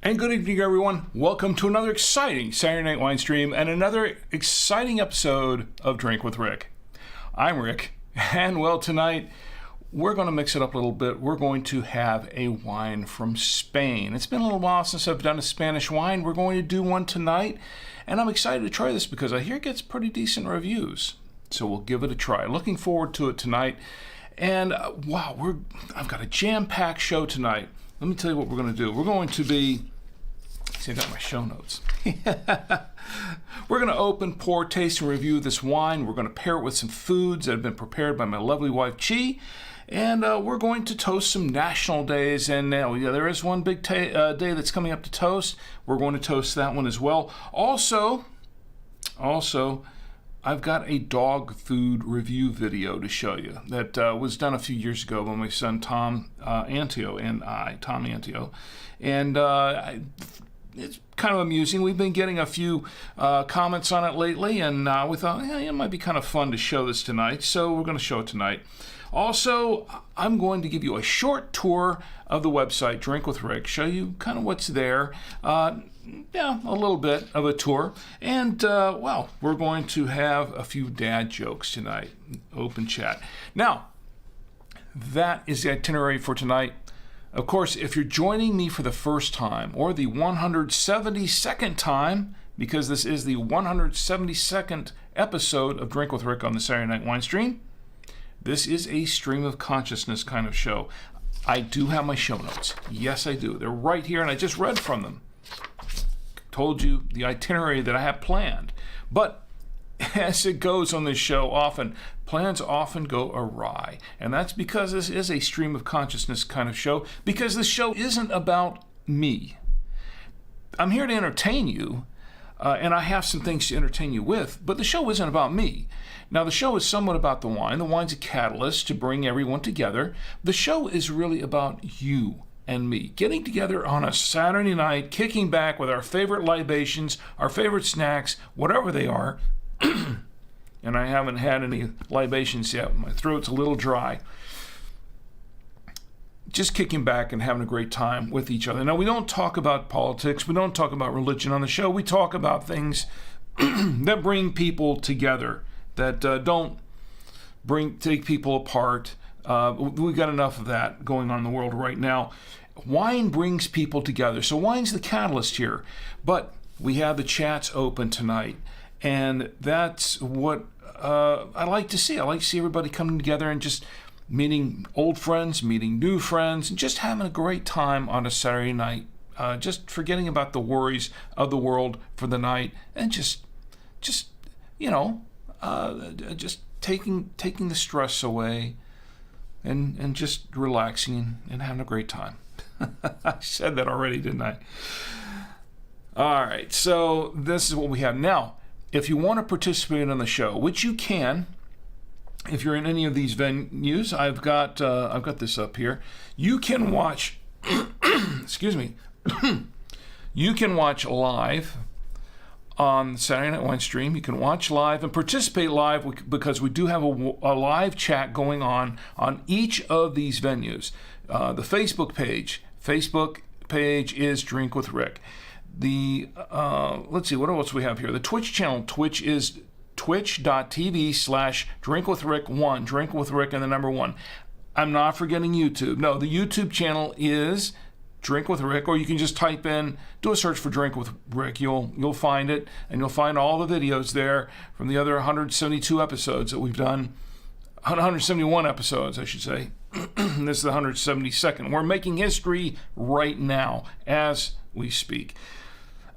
And good evening, everyone. Welcome to another exciting Saturday Night Wine Stream and another exciting episode of Drink with Rick. I'm Rick, and well, tonight we're going to mix it up a little bit. We're going to have a wine from Spain. It's been a little while since I've done a Spanish wine. We're going to do one tonight, and I'm excited to try this because I hear it gets pretty decent reviews. So we'll give it a try. Looking forward to it tonight. And wow, I've got a jam-packed show tonight. Let me tell you what we're going to do. We're going to be... See, I got my show notes. We're going to open, pour, taste, and review this wine. We're going to pair it with some foods that have been prepared by my lovely wife, Chi. And we're going to toast some national days. And there is one big day that's coming up to toast. We're going to toast that one as well. Also, I've got a dog food review video to show you that was done a few years ago by my son Tom Antio and Tom Antio. And it's kind of amusing. We've been getting a few comments on it lately, and we thought, it might be kind of fun to show this tonight, so we're going to show it tonight. Also, I'm going to give you a short tour of the website, Drink with Rick, show you kind of what's there. A little bit of a tour. And, we're going to have a few dad jokes tonight. Open chat. Now, that is the itinerary for tonight. Of course, if you're joining me for the first time or the 172nd time, because this is the 172nd episode of Drink with Rick on the Saturday Night Wine Stream, this is a stream of consciousness kind of show. I do have my show notes. Yes, I do. They're right here, and I just read from them. Told you the itinerary that I have planned. But as it goes on this show, plans often go awry. And that's because this is a stream of consciousness kind of show, because this show isn't about me. I'm here to entertain you, and I have some things to entertain you with, but the show isn't about me. Now, the show is somewhat about the wine. The wine's a catalyst to bring everyone together. The show is really about you and me getting together on a Saturday night, kicking back with our favorite libations, our favorite snacks, whatever they are. And I haven't had any libations yet. My throat's a little dry. Just kicking back and having a great time with each other. Now, we don't talk about politics. We don't talk about religion on the show. We talk about things that bring people together, that don't take people apart. We've got enough of that going on in the world right now. Wine brings people together. So wine's the catalyst here. But we have the chats open tonight. And that's what I like to see. I like to see everybody coming together and just meeting old friends, meeting new friends, and just having a great time on a Saturday night. Just forgetting about the worries of the world for the night, and just taking the stress away, and just relaxing and having a great time. I said that already, didn't I? All right, so this is what we have now. If you want to participate on the show, which you can, if you're in any of these venues, I've got this up here. You can watch. Excuse me. You can watch live on Saturday Night Wine Stream. You can watch live and participate live because we do have a live chat going on each of these venues. The Facebook page is Drink with Rick. The let's see, what else we have here? The Twitch channel, Twitch is twitch.tv/drinkwithrick1, Drink with Rick and the number 1. I'm not forgetting YouTube. No, the YouTube channel is Drink with Rick, or you can just type in, do a search for Drink with Rick. You'll find it, and you'll find all the videos there from the other 172 episodes that we've done. 171 episodes, I should say. This is the 172nd. We're making history right now as we speak.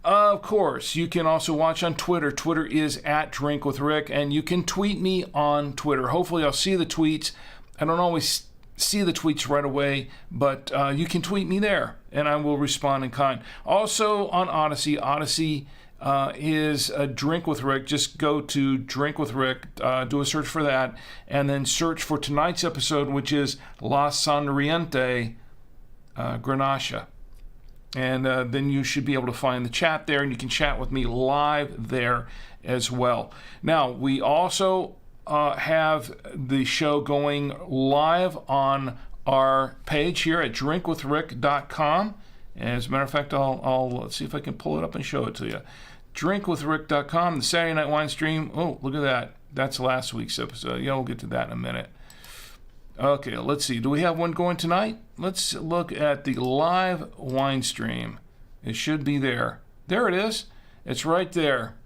Of course, you can also watch on Twitter. Twitter is @DrinkWithRick, and you can tweet me on Twitter. Hopefully, I'll see the tweets. I don't always see the tweets right away, but you can tweet me there, and I will respond in kind. Also on Odyssey. Odyssey is Drink with Rick. Just go to Drink with Rick, do a search for that, and then search for tonight's episode, which is La Sonriente Garnacha. And then you should be able to find the chat there, and you can chat with me live there as well. Now, we also have the show going live on our page here at drinkwithrick.com. And as a matter of fact, I'll see if I can pull it up and show it to you. Drinkwithrick.com, the Saturday Night Wine Stream. Oh, look at that. That's last week's episode. Yeah, we'll get to that in a minute. Okay, let's see. Do we have one going tonight? Let's look at the live wine stream. It should be there. There it is. It's right there.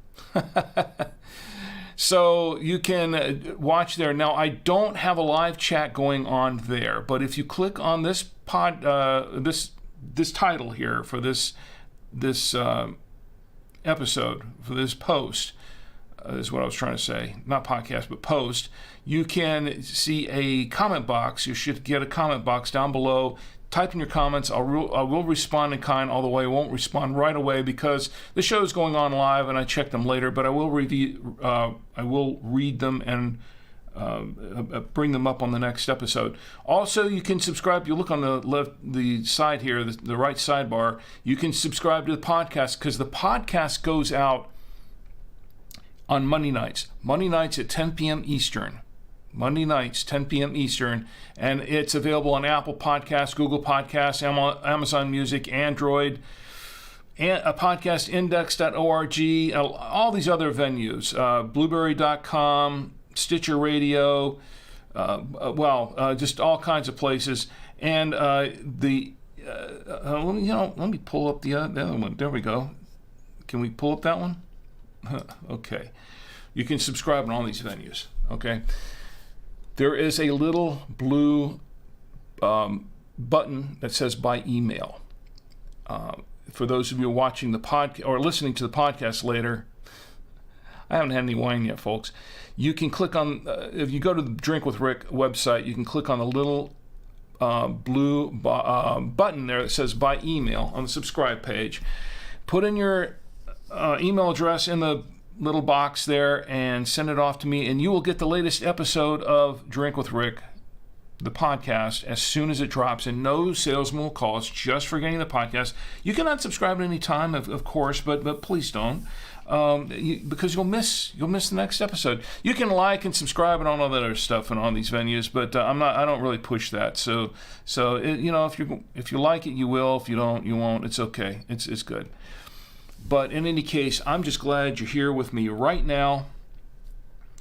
So you can watch there. Now, I don't have a live chat going on there, but if you click on this this title here for this episode, for this post, is what I was trying to say. Not podcast, but post. You can see a comment box. You should get a comment box down below. Type in your comments. I will respond in kind, although I won't respond right away because the show is going on live and I check them later. But I will I will read them and bring them up on the next episode. Also, you can subscribe. You look on the side here, the right sidebar. You can subscribe to the podcast because the podcast goes out on Monday nights. Monday nights at 10 p.m. Eastern. Monday nights, 10 p.m. Eastern, and it's available on Apple Podcasts, Google Podcasts, Amazon Music, Android, and podcastindex.org, all these other venues, Blueberry.com, Stitcher Radio, just all kinds of places. And let me pull up the other one. There we go. Can we pull up that one? Okay. You can subscribe on all these venues. Okay. There is a little blue button that says by email. For those of you watching the podcast or listening to the podcast later, I haven't had any wine yet, folks. You can click on, if you go to the Drink with Rick website, you can click on the little blue button there that says by email on the subscribe page. Put in your email address in the little box there and send it off to me, and you will get the latest episode of Drink with Rick, the podcast, as soon as it drops, and no salesman will call us just for getting the podcast. You can unsubscribe at any time, of course, but please don't, because you'll miss the next episode. You can like and subscribe and all that other stuff and on these venues, but I don't really push that. So if you like it, you will. If you don't, you won't. It's okay. It's good. But in any case, I'm just glad you're here with me right now,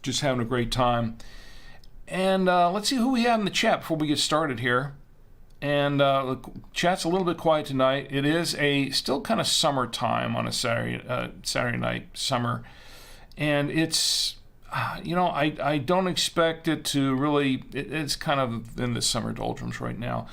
just having a great time. And let's see who we have in the chat before we get started here. And chat's a little bit quiet tonight. It is still kind of summertime on a Saturday night, summer. And it's, I don't expect it to really, it's kind of in the summer doldrums right now.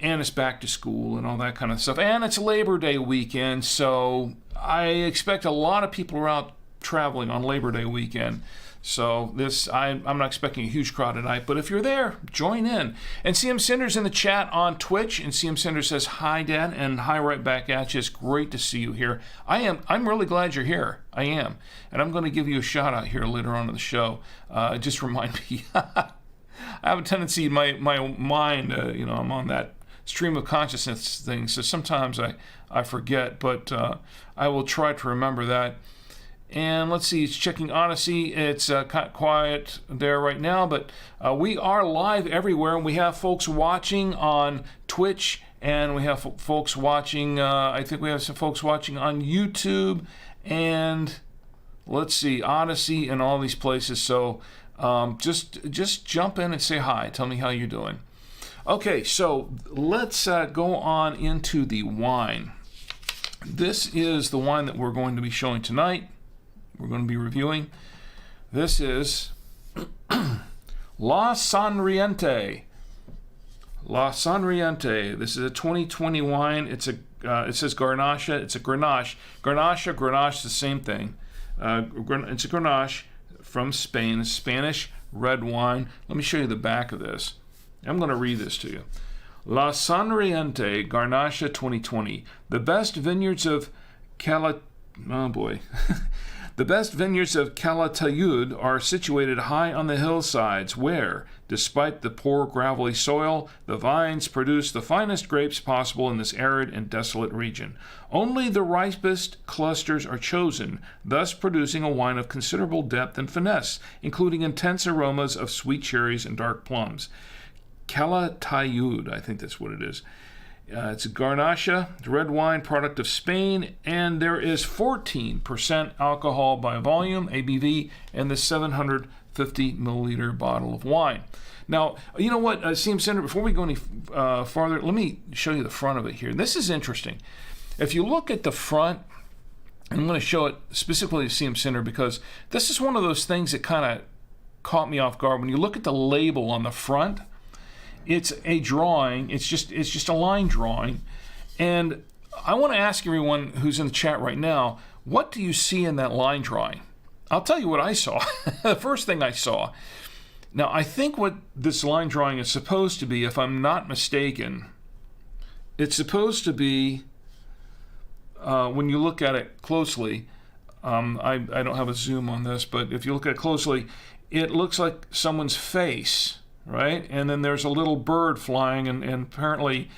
And it's back to school and all that kind of stuff. And it's Labor Day weekend, so I expect a lot of people are out traveling on Labor Day weekend. So I'm not expecting a huge crowd tonight, but if you're there, join in. And CM Cinder's in the chat on Twitch, and CM Cinder says, hi, Dad, and hi right back at you. It's great to see you here. I'm really glad you're here. I am. And I'm going to give you a shout out here later on in the show. Just remind me. I have a tendency in my mind, I'm on that stream of consciousness thing, so sometimes I forget, but I will try to remember that. And let's see, it's checking Odyssey. It's kind of quiet there right now, but we are live everywhere, and we have folks watching on Twitch, and we have folks watching, I think we have some folks watching on YouTube, and let's see, Odyssey and all these places. So just jump in and say hi. Tell me how you're doing. Okay, so let's go on into the wine. This is the wine that we're going to be showing tonight. We're going to be reviewing. This is La Sonriente. La Sonriente. This is a 2020 wine. It says Garnacha. It's a grenache. Grenache is the same thing. It's a grenache from Spain. It's Spanish red wine. Let me show you the back of this. I'm going to read this to you. La Sonriente Garnacha 2020. The best vineyards of The best vineyards of Calatayud are situated high on the hillsides where, despite the poor gravelly soil, the vines produce the finest grapes possible in this arid and desolate region. Only the ripest clusters are chosen, thus producing a wine of considerable depth and finesse, including intense aromas of sweet cherries and dark plums. Calatayud, I think that's what it is. It's a Garnacha, red wine, product of Spain, and there is 14% alcohol by volume, ABV, in the 750 milliliter bottle of wine. Now, you know what, CM Center, before we go any farther, let me show you the front of it here. This is interesting. If you look at the front, I'm going to show it specifically to CM Center because this is one of those things that kind of caught me off guard. When you look at the label on the front, it's a drawing. It's just a line drawing. And I want to ask everyone who's in the chat right now, what do you see in that line drawing? I'll tell you what I saw. The first thing I saw. Now, I think what this line drawing is supposed to be, if I'm not mistaken, it's supposed to be, when you look at it closely, I don't have a zoom on this, but if you look at it closely, it looks like someone's face, right? And then there's a little bird flying and apparently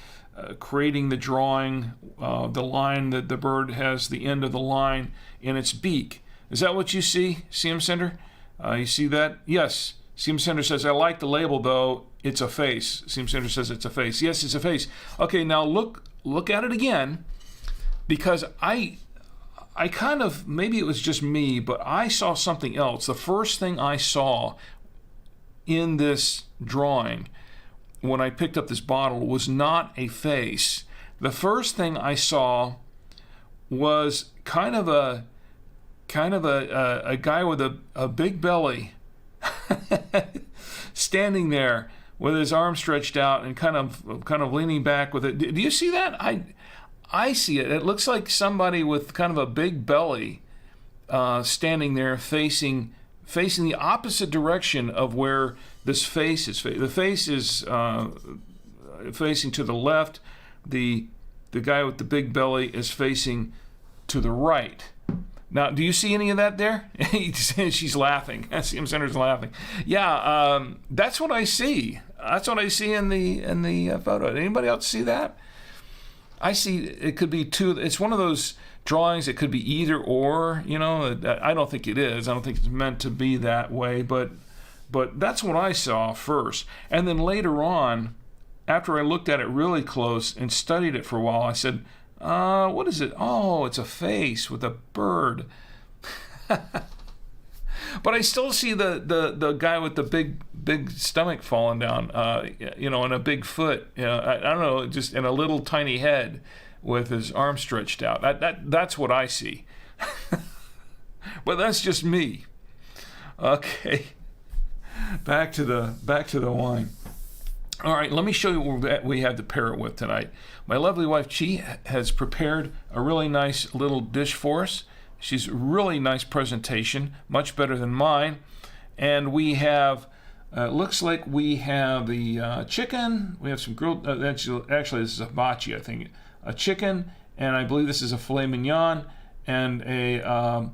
creating the drawing, the line that the bird has the end of the line in its beak. Is that what you see, CM Center? You see that? Yes. CM Center says, I like the label though, it's a face. CM Center says it's a face. Yes, it's a face. Okay, now look at it again, because I kind of, maybe it was just me, but I saw something else. The first thing I saw in this drawing when I picked up this bottle was not a face. The first thing I saw was kind of a guy with a big belly standing there with his arms stretched out and kind of leaning back with it. Do you see that? I see it. It looks like somebody with kind of a big belly standing there facing the opposite direction of where this face is. The face is facing to the left. The guy with the big belly is facing to the right. Now, do you see any of that there? She's laughing. CM Center's laughing. Yeah, that's what I see. That's what I see in the photo. Anybody else see that? I see it could be two. It's one of those drawings. It could be either or. You know, I don't think it is. I don't think it's meant to be that way. But that's what I saw first. And then later on, after I looked at it really close and studied it for a while, I said, what is it? Oh, it's a face with a bird. But I still see the guy with the big stomach falling down, and a big foot. I don't know, just in a little tiny head with his arms stretched out. That's what I see. But that's just me. Okay, back to the wine. All right, let me show you what we have to pair it with tonight. My lovely wife, Chi, has prepared a really nice little dish for us. She's really nice presentation, much better than mine. And we have, looks like we have the chicken. We have some grilled, actually this is a hibachi, I think. A chicken, and I believe this is a filet mignon. And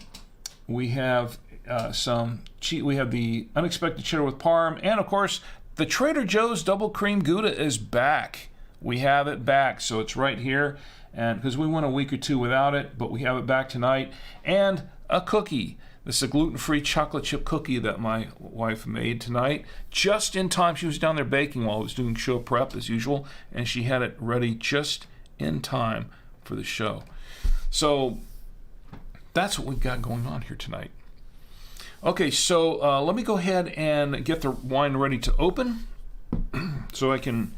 we have we have the unexpected cheddar with parm. And of course, the Trader Joe's Double Cream Gouda is back. We have it back, so it's right here, and because we went a week or two without it, but we have it back tonight. And a cookie. This is a gluten-free chocolate chip cookie that my wife made tonight, just in time. She was down there baking while I was doing show prep as usual, and she had it ready just in time for the show. So that's what we've got going on here tonight. Okay, so let me go ahead and get the wine ready to open so I can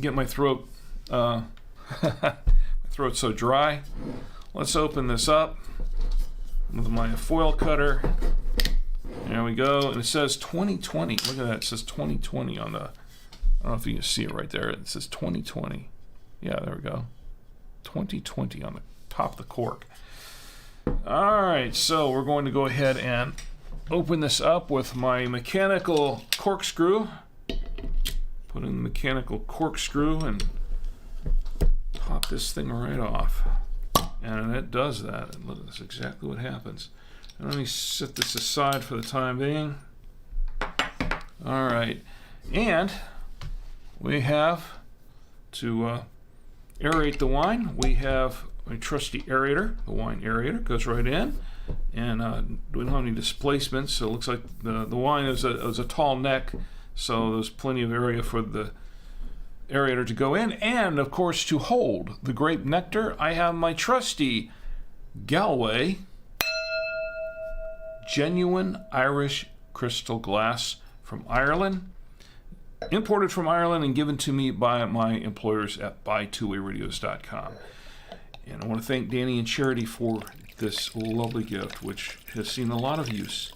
get my throat, my throat's so dry. Let's open this up with my foil cutter. There we go, and it says 2020. Look at that, it says 2020 on the, I don't know if you can see it right there. It says 2020. Yeah, there we go. 2020 on the top of the cork. All right, so we're going to go ahead and open this up with my mechanical corkscrew. Put in the mechanical corkscrew and pop this thing right off. And it does that. That's exactly what happens. And let me set this aside for the time being. All right, and we have to aerate the wine. We have my trusty aerator, the wine aerator, goes right in, and we don't have any displacements, so it looks like the wine is a tall neck, so there's plenty of area for the aerator to go in, and of course to hold the grape nectar, I have my trusty Galway genuine Irish crystal glass from Ireland, imported from Ireland and given to me by my employers at buy2wayradios.com. And I want to thank Danny and Charity for this lovely gift, which has seen a lot of use.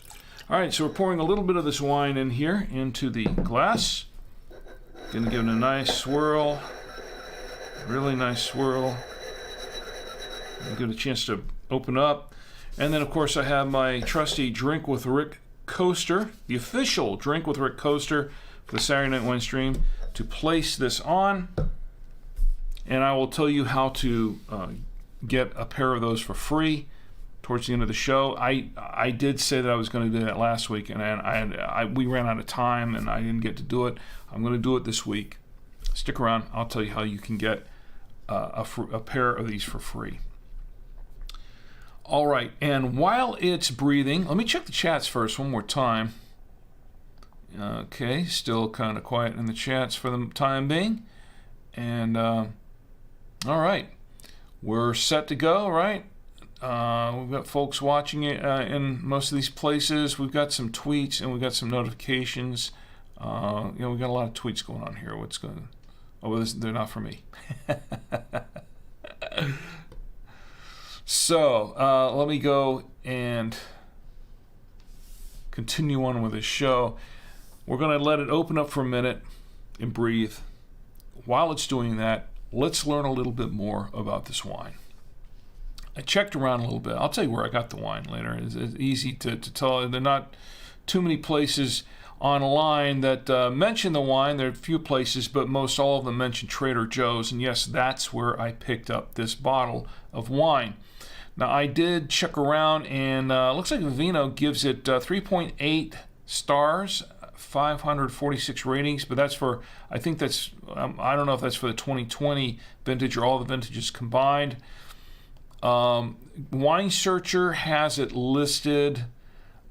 All right, so we're pouring a little bit of this wine in here into the glass. Gonna give it a nice swirl, really nice swirl. Give it a chance to open up. And then, of course, I have my trusty Drink with Rick coaster, the official Drink with Rick coaster for the Saturday Night Winestream, to place this on. And I will tell you how to get a pair of those for free towards the end of the show. I did say that I was going to do that last week, and we ran out of time, and I didn't get to do it. I'm going to do it this week. Stick around. I'll tell you how you can get a pair of these for free. All right, and while it's breathing, let me check the chats first one more time. Okay, still kind of quiet in the chats for the time being. And all right, we're set to go, right? We've got folks watching it in most of these places. We've got some tweets and we've got some notifications. We've got a lot of tweets going on here. What's going on? Oh, well, they're not for me. So let me go and continue on with this show. We're going to let it open up for a minute and breathe. While it's doing that, let's learn a little bit more about this wine. I checked around a little bit. I'll tell you where I got the wine later. It's easy to tell. There are not too many places online that mention the wine. There are a few places, but most all of them mention Trader Joe's. And yes, that's where I picked up this bottle of wine. Now, I did check around, and looks like Vivino gives it 3.8 stars, 546 ratings, but that's for, I think that's, I don't know if that's for the 2020 vintage or all the vintages combined. Wine Searcher has it listed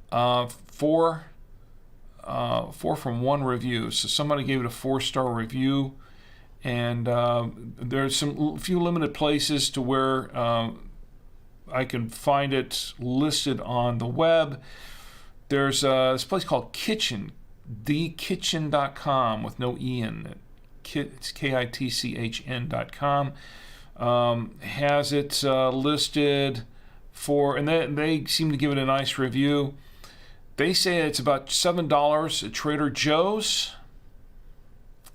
4 from 1 review. So somebody gave it a 4-star review, and there's some few limited places to where I can find it listed on the web. There's this place called Kitchen, thekitchen.com with no E in it. It's kitchn.com. Has it listed for, and they seem to give it a nice review. They say it's about $7 at Trader Joe's,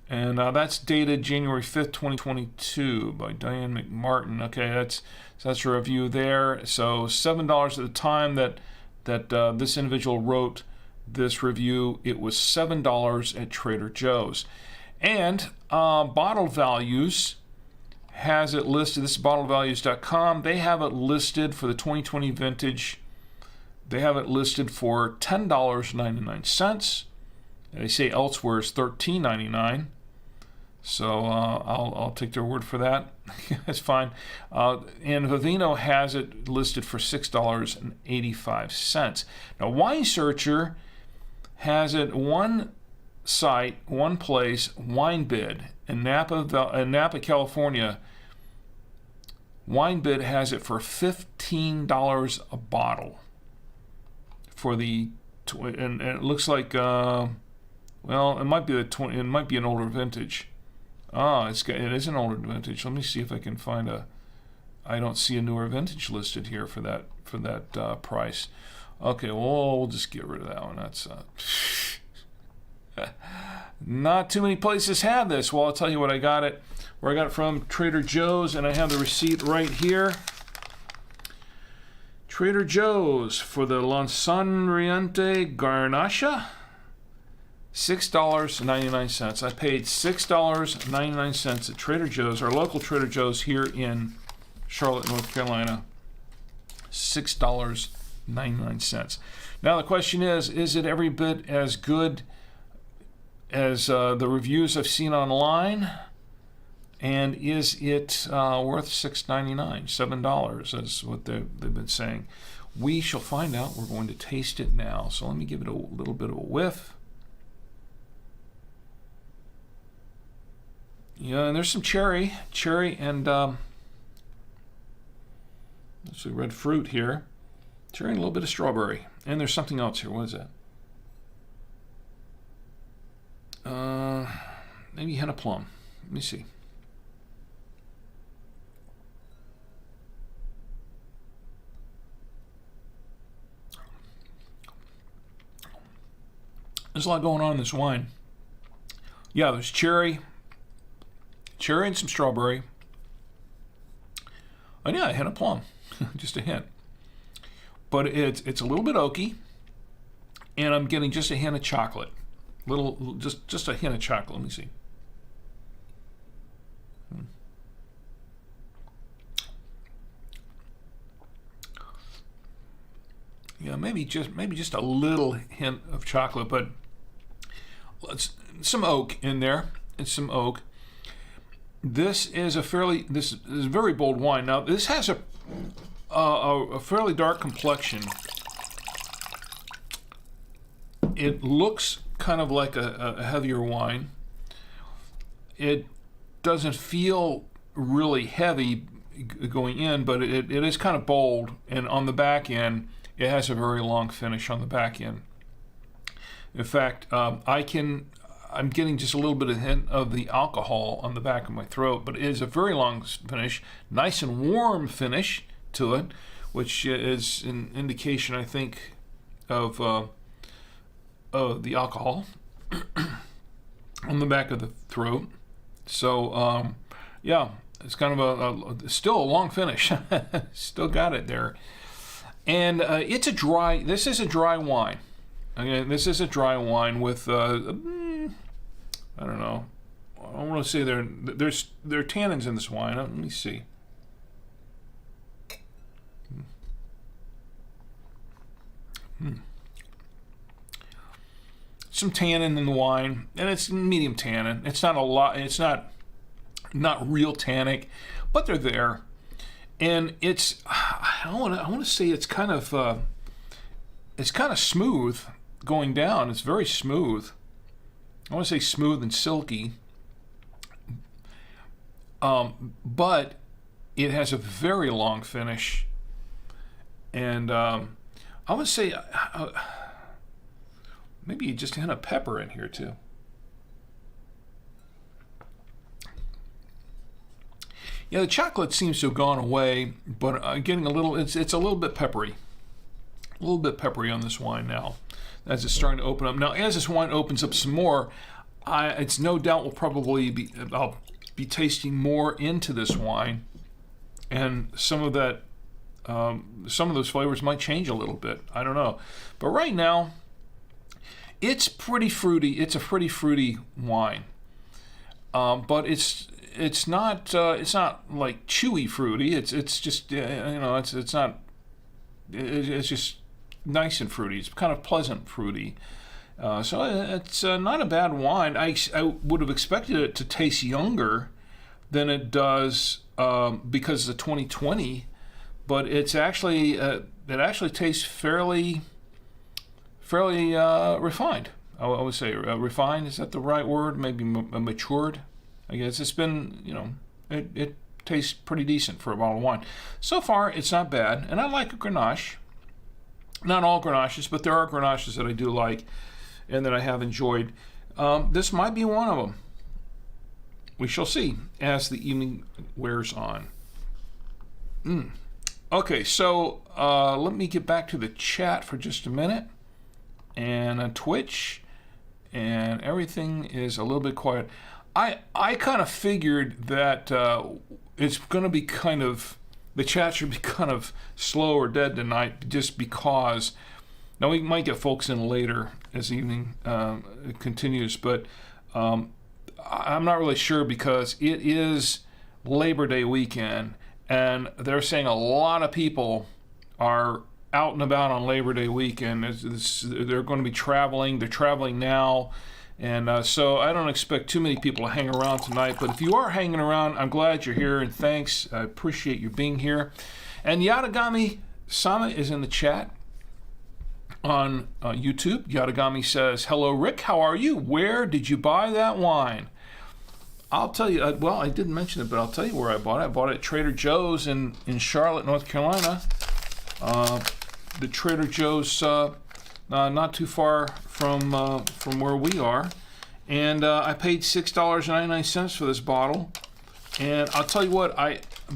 and that's dated January 5th, 2022 by Diane McMartin. Okay, that's a review there. So $7 at the time that this individual wrote this review, it was $7 at Trader Joe's. And Bottle Values has it listed. This is bottlevalues.com. They have it listed for the 2020 vintage. They have it listed for $10.99. They say elsewhere is $13.99. So I'll take their word for that. That's fine. And Vivino has it listed for $6.85. Now, Wine Searcher has it one site, one place, WineBid in Napa, California. WineBid has it for $15 a bottle for the, and it looks like well, it might be it might be an older vintage. It is an older vintage. Let me see if I can find I don't see a newer vintage listed here for that price. Okay, well, we'll just get rid of that one. That's not too many places have this. Well, I'll tell you what I got it. Where I got it from, Trader Joe's, and I have the receipt right here. Trader Joe's for the Sonriente Garnacha, $6.99. I paid $6.99 at Trader Joe's, our local Trader Joe's here in Charlotte, North Carolina. $6.99. Now the question is it every bit as good as the reviews I've seen online? And is it worth $6.99, $7? That's what they've been saying. We shall find out. We're going to taste it now. So let me give it a little bit of a whiff. Yeah, and there's some cherry, and let's see, red fruit here. Cherry and a little bit of strawberry. And there's something else here. What is that? Maybe henna plum. Let me see. There's a lot going on in this wine. Yeah, there's cherry and some strawberry. And yeah, a hint of plum, just a hint. But it's a little bit oaky, and I'm getting just a hint of chocolate. Just a hint of chocolate. Let me see. Yeah, maybe just a little hint of chocolate, but some oak in there. It's some oak. This is a very bold wine. Now this has a fairly dark complexion. It looks kind of like a heavier wine. It doesn't feel really heavy going in, but it is kind of bold, and on the back end it has a very long finish on the back end. In fact, I'm getting just a little bit of hint of the alcohol on the back of my throat, but it is a very long finish, nice and warm finish to it, which is an indication, I think, of the alcohol on the back of the throat. So, yeah, it's kind of still a long finish. Still got it there. And this is a dry wine. Okay, this is a dry wine with, I don't know. I want to say there are tannins in this wine. Let me see. Some tannin in the wine, and it's medium tannin. It's not a lot. It's not real tannic, but they're there. And I want to say it's kind of smooth going down. It's very smooth. I want to say smooth and silky, but it has a very long finish, and I would say maybe just a hint of pepper in here too. Yeah, the chocolate seems to have gone away, but getting a little. It's a little bit peppery, on this wine now, as it's starting to open up. Now, as this wine opens up some more, it's no doubt I'll be tasting more into this wine, and some of those flavors might change a little bit. I don't know, but right now, it's pretty fruity. It's a pretty fruity wine, but it's not like chewy fruity. It's just it's not. It's just nice and fruity. It's kind of pleasant fruity. So it's not a bad wine. I would have expected it to taste younger than it does because of the 2020, but it actually tastes fairly refined. I would say refined. Is that the right word? Maybe matured. I guess it's been, it tastes pretty decent for a bottle of wine. So far, it's not bad, and I like a Grenache. Not all Grenaches, but there are Grenaches that I do like and that I have enjoyed. This might be one of them. We shall see as the evening wears on. Okay, so let me get back to the chat for just a minute, and on Twitch, and everything is a little bit quiet. I kind of figured that it's going to be the chat should be kind of slow or dead tonight, just because. Now we might get folks in later as the evening continues, but I'm not really sure because it is Labor Day weekend, and they're saying a lot of people are out and about on Labor Day weekend. They're going to be traveling. They're traveling now. And so I don't expect too many people to hang around tonight. But if you are hanging around, I'm glad you're here, and thanks. I appreciate you being here. And Yadagami-sama is in the chat on YouTube. Yadagami says, "Hello, Rick. How are you? Where did you buy that wine?" I'll tell you, well, I didn't mention it, but I'll tell you where I bought it. I bought it at Trader Joe's in Charlotte, North Carolina. The Trader Joe's not too far from where we are. And I paid $6.99 for this bottle. And I'll tell you what,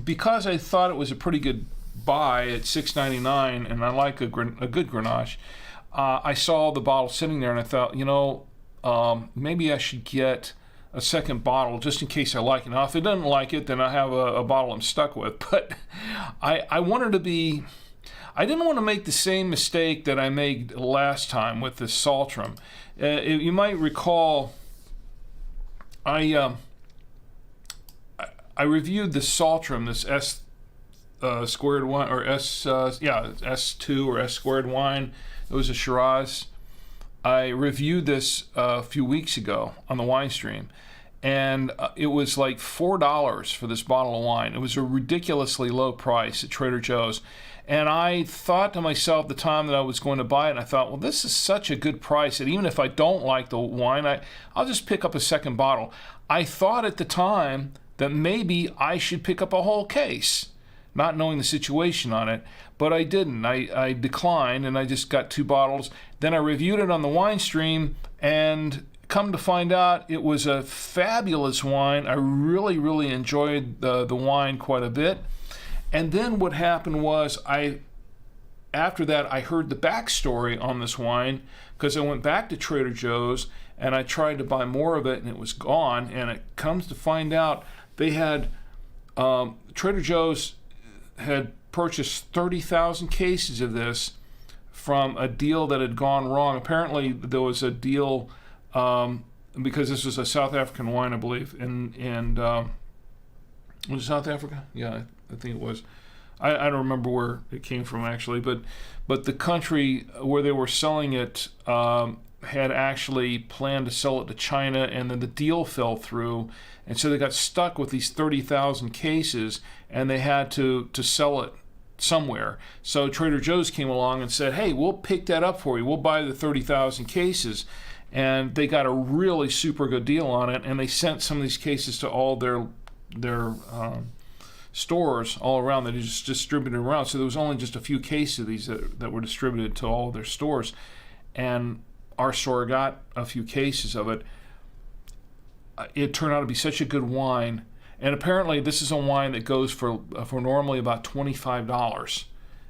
because I thought it was a pretty good buy at $6.99, and I like a good Grenache, I saw the bottle sitting there, and I thought, maybe I should get a second bottle just in case I like it. Now, if I didn't like it, then I have a bottle I'm stuck with. But I wanted to be... I didn't want to make the same mistake that I made last time with this Saltram. You might recall, I reviewed the Saltram, this S squared wine, or S2 or S squared wine. It was a Shiraz. I reviewed this a few weeks ago on the Winestream, and it was like $4 for this bottle of wine. It was a ridiculously low price at Trader Joe's. And I thought to myself the time that I was going to buy it, and I thought, well, this is such a good price that even if I don't like the wine, I'll just pick up a second bottle. I thought at the time that maybe I should pick up a whole case, not knowing the situation on it, but I didn't. I declined, and I just got 2 bottles. Then I reviewed it on the Winestream, and come to find out, it was a fabulous wine. I really, really enjoyed the wine quite a bit. And then what happened was, after that, I heard the backstory on this wine, because I went back to Trader Joe's, and I tried to buy more of it, and it was gone. And it comes to find out, they had, Trader Joe's had purchased 30,000 cases of this from a deal that had gone wrong. Apparently, there was a deal, because this was a South African wine, I believe, and was it South Africa? Yeah, I think it was. I don't remember where it came from, actually, but the country where they were selling it had actually planned to sell it to China, and then the deal fell through, and so they got stuck with these 30,000 cases, and they had to sell it somewhere. So Trader Joe's came along and said, hey, we'll pick that up for you. We'll buy the 30,000 cases. And they got a really super good deal on it, and they sent some of these cases to all their stores all around that is distributed around. So there was only just a few cases of these that were distributed to all of their stores, and our store got a few cases of it. It turned out to be such a good wine, and apparently this is a wine that goes for normally about $25.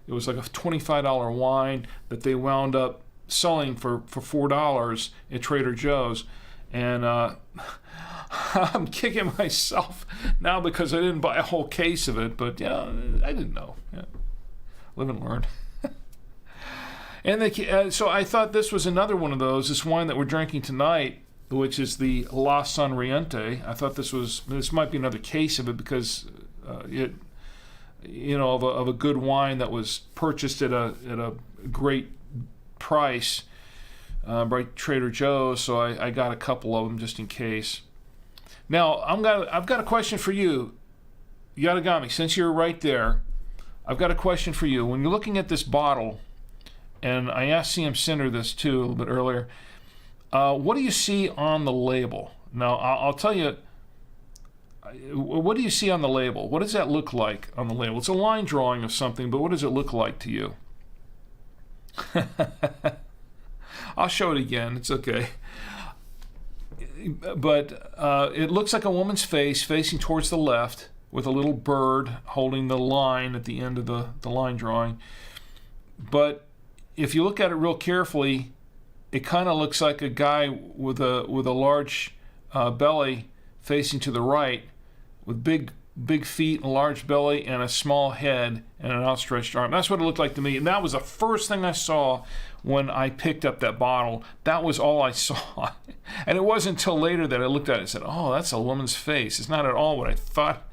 It was like a $25 wine that they wound up selling for $4 at Trader Joe's, and I'm kicking myself now because I didn't buy a whole case of it, but yeah, I didn't know. Yeah. Live and learn. And so I thought this was another one of those, this wine that we're drinking tonight, which is the La Sonriente. I thought this might be another case of it because of a good wine that was purchased at a great price by Trader Joe's, so I got a couple of them just in case. Now, I've got a question for you, Yatagami, since you're right there. I've got a question for you. When you're looking at this bottle, and I asked CM Cinder this too a little bit earlier, what do you see on the label? Now, I'll tell you, what do you see on the label? What does that look like on the label? It's a line drawing of something, but what does it look like to you? I'll show it again. It's okay. But it looks like a woman's face facing towards the left with a little bird holding the line at the end of the line drawing. But if you look at it real carefully, it kind of looks like a guy with a large belly facing to the right with big feet and a large belly and a small head and an outstretched arm. That's what it looked like to me. And that was the first thing I saw when I picked up that bottle. That was all I saw. And it wasn't until later that I looked at it and said, oh, that's a woman's face. It's not at all what I thought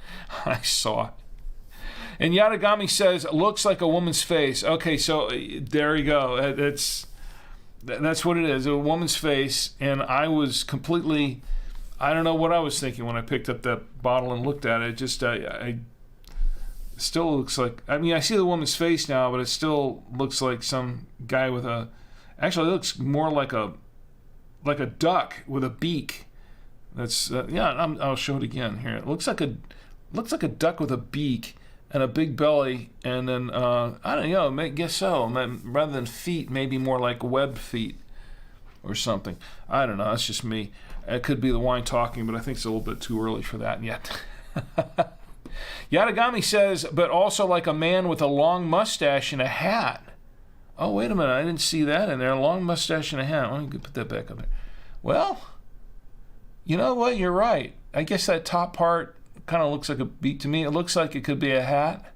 I saw. And Yatagami says, it looks like a woman's face. Okay, so there you go. That's what it is, a woman's face. And I was completely... I don't know what I was thinking when I picked up that bottle and looked at it. It just, I still looks like, I mean, I see the woman's face now, but it still looks like some guy with actually it looks more like a duck with a beak. That's yeah. I'll show it again here. It looks like a duck with a beak and a big belly, and then I don't know. Guess so. Rather than feet, maybe more like web feet or something. I don't know. That's just me. It could be the wine talking, but I think it's a little bit too early for that yet. Yadagami says, but also like a man with a long mustache and a hat. Oh, wait a minute. I didn't see that in there. A long mustache and a hat. Let me put that back up there. Well, you know what? You're right. I guess that top part kind of looks like a beak to me. It looks like it could be a hat.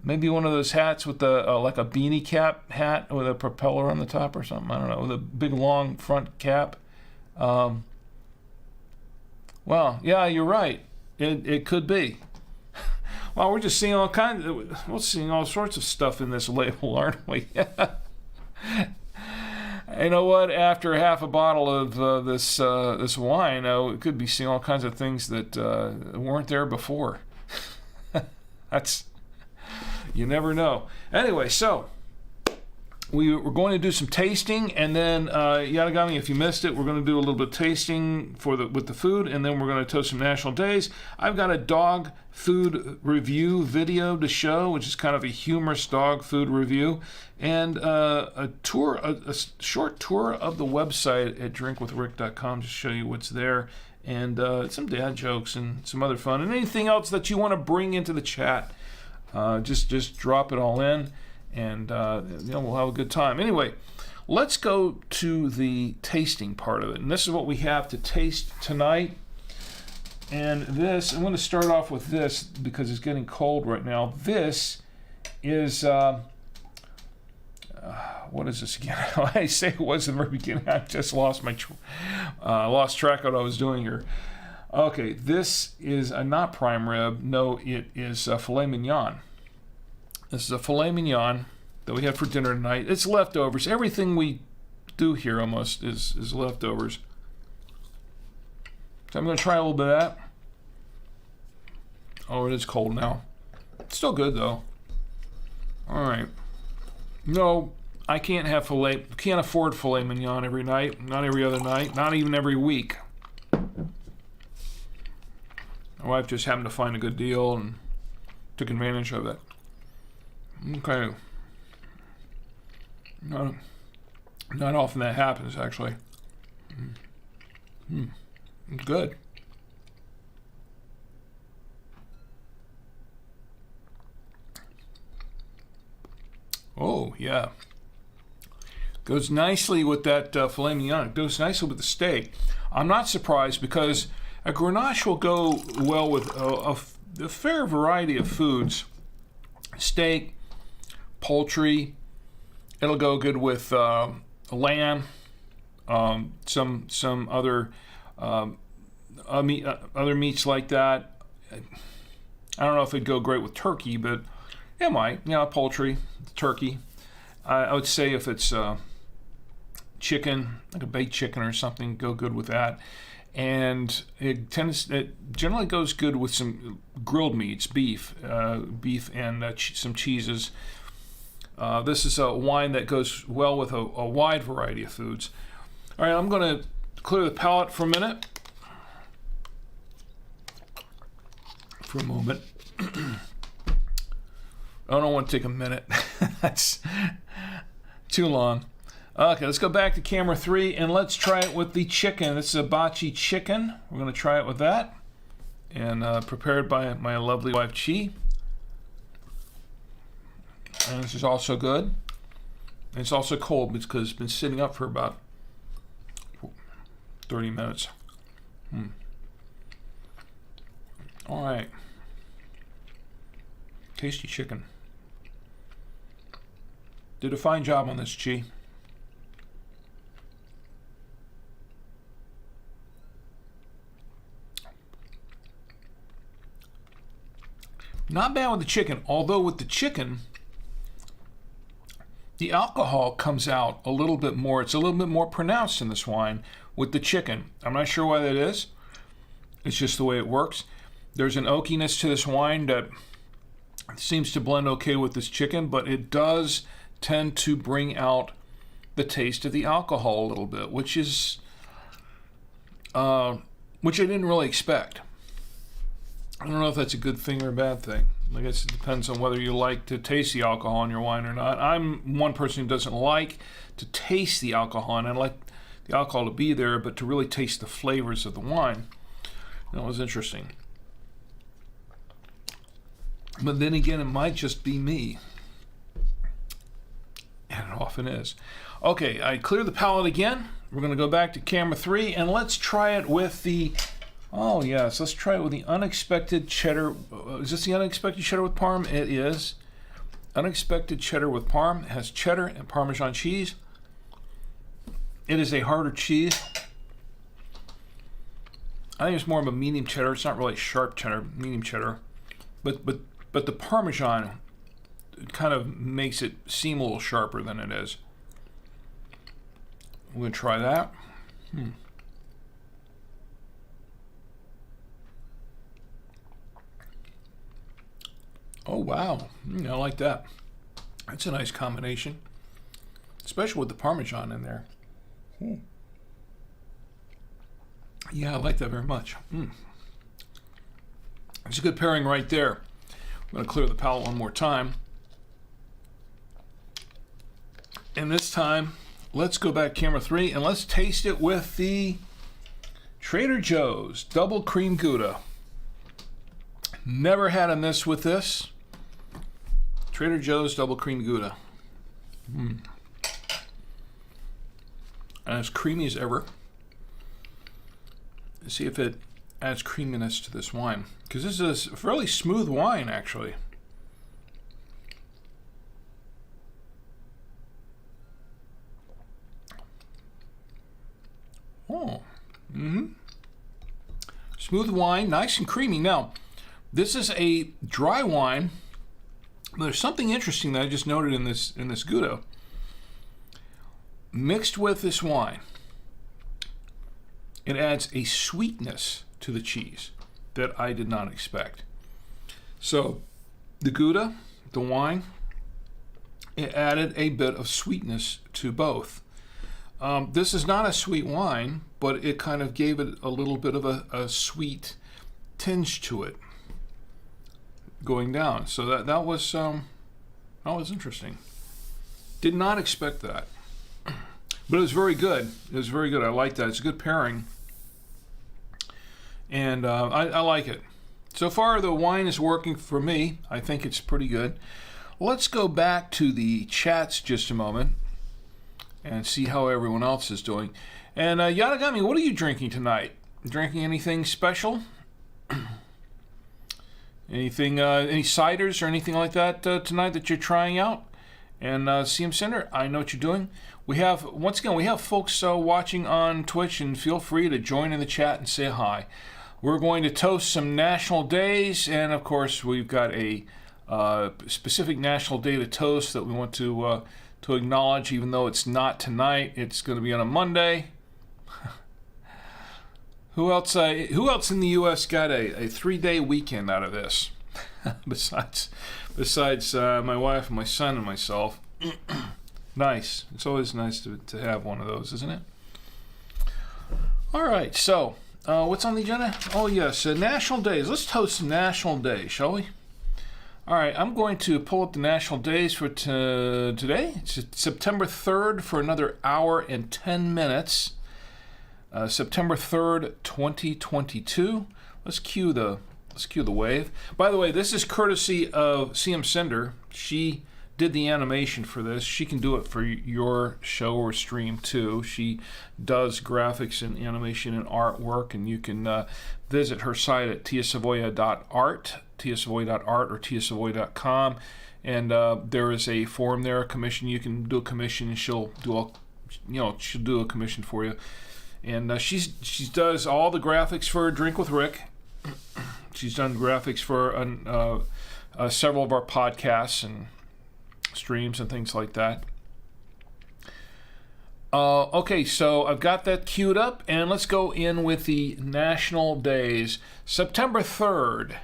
Maybe one of those hats with the like a beanie cap hat with a propeller on the top or something. I don't know. With a big long front cap. Well, yeah, you're right. It could be. Well, we're just seeing we're seeing all sorts of stuff in this label, aren't we? You know what? After half a bottle of this wine, we could be seeing all kinds of things that weren't there before. You never know. Anyway, so we're going to do some tasting, and then Yadagami, if you missed it, we're going to do a little bit of tasting with the food, and then we're going to toast some national days. I've got a dog food review video to show, which is kind of a humorous dog food review, and a short tour of the website at drinkwithrick.com to show you what's there, and some dad jokes and some other fun, and anything else that you want to bring into the chat. Just drop it all in, and we'll have a good time. Anyway, let's go to the tasting part of it, and this is what we have to taste tonight. And this, I'm going to start off with this because it's getting cold right now. This is what is this again? I say it was in the very beginning. I just lost lost track of what I was doing here. Okay, this is not prime rib. No, it is filet mignon. This is a filet mignon that we had for dinner tonight. It's leftovers. Everything we do here almost is leftovers. So I'm going to try a little bit of that. Oh, it is cold now. It's still good though. All right. No, I can't afford filet mignon every night. Not every other night. Not even every week. My wife just happened to find a good deal and took advantage of it. Okay. Not often that happens, actually. Good. Oh, yeah. Goes nicely with that filet mignon. It goes nicely with the steak. I'm not surprised because a grenache will go well with a fair variety of foods. Steak, poultry. It'll go good with lamb, some other other meats like that. I don't know if it'd go great with turkey, but it might. Yeah, poultry, turkey. I would say if it's chicken, like a baked chicken or something, go good with that. And it generally goes good with some grilled meats, beef and some cheeses. This is a wine that goes well with a wide variety of foods. All right, I'm going to clear the palate for a minute. For a moment. I don't want to take a minute. That's too long. Okay, let's go back to camera 3 and let's try it with the chicken. This is a hibachi chicken. We're going to try it with that. And prepared by my lovely wife, Chi. And this is also good. And it's also cold because it's been sitting up for about 30 minutes. All right. Tasty chicken. Did a fine job on this, Chi. Not bad with the chicken, although with the chicken, the alcohol comes out a little bit more. It's a little bit more pronounced in this wine with the chicken. I'm not sure why that is. It's just the way it works. There's an oakiness to this wine that seems to blend okay with this chicken, but it does tend to bring out the taste of the alcohol a little bit, which is which I didn't really expect. I don't know if that's a good thing or a bad thing. I guess it depends on whether you like to taste the alcohol in your wine or not. I'm one person who doesn't like to taste the alcohol, and I like the alcohol to be there, but to really taste the flavors of the wine. That was interesting. But then again, it might just be me. And it often is. Okay, I cleared the palate again. We're going to go back to camera 3, and let's try it with the... Oh, yes, let's try it with the unexpected cheddar. Is this the unexpected cheddar with parm? It is. Unexpected cheddar with parm. It has cheddar and Parmesan cheese. It is a harder cheese. I think it's more of a medium cheddar. It's not really sharp cheddar, medium cheddar. But the Parmesan kind of makes it seem a little sharper than it is. We're going to try that. Oh, wow. I like that. That's a nice combination, especially with the Parmesan in there. Yeah, I like that very much. It's a good pairing right there. I'm going to clear the palate one more time. And this time, let's go back camera 3 and let's taste it with the Trader Joe's Double Cream Gouda. Never had a miss with this. Trader Joe's Double Cream Gouda. And as creamy as ever. Let's see if it adds creaminess to this wine. Because this is a fairly smooth wine, actually. Oh. Smooth wine, nice and creamy. Now, this is a dry wine. But there's something interesting that I just noted in this Gouda. Mixed with this wine, it adds a sweetness to the cheese that I did not expect. So the Gouda, the wine, it added a bit of sweetness to both. This is not a sweet wine, but it kind of gave it a little bit of a sweet tinge to it going down. So that was interesting. Did not expect that. But it was very good. It was very good. I like that. It's a good pairing. And I like it. So far, the wine is working for me. I think it's pretty good. Let's go back to the chats just a moment and see how everyone else is doing. And Yadagami, what are you drinking tonight? Drinking anything special? Anything, any ciders or anything like that tonight that you're trying out? And CM Center, I know what you're doing. We have, once again, we have folks watching on Twitch, and feel free to join in the chat and say hi. We're going to toast some national days, and of course, we've got a specific national day to toast that we want to acknowledge, even though it's not tonight. It's going to be on a Monday. Who else in the U.S. got a 3-day weekend out of this? besides my wife and my son and myself. Nice. It's always nice to have one of those, isn't it? All right, so what's on the agenda? Oh, yes, national days. Let's toast some national days, shall we? All right, I'm going to pull up the national days for today. It's September 3rd for another hour and 10 minutes. September 3rd, 2022. Let's cue the wave. By the way, this is courtesy of CM Cinder. She did the animation for this. She can do it for your show or stream too. She does graphics and animation and artwork, and you can visit her site at tiasavoya.art or tiasavoya.com, and there is a form there, a commission. You can do a commission, and she'll do a commission for you. And she does all the graphics for Drink with Rick. She's done graphics for several of our podcasts and streams and things like that. Okay, so I've got that queued up, and let's go in with the national days. September 3rd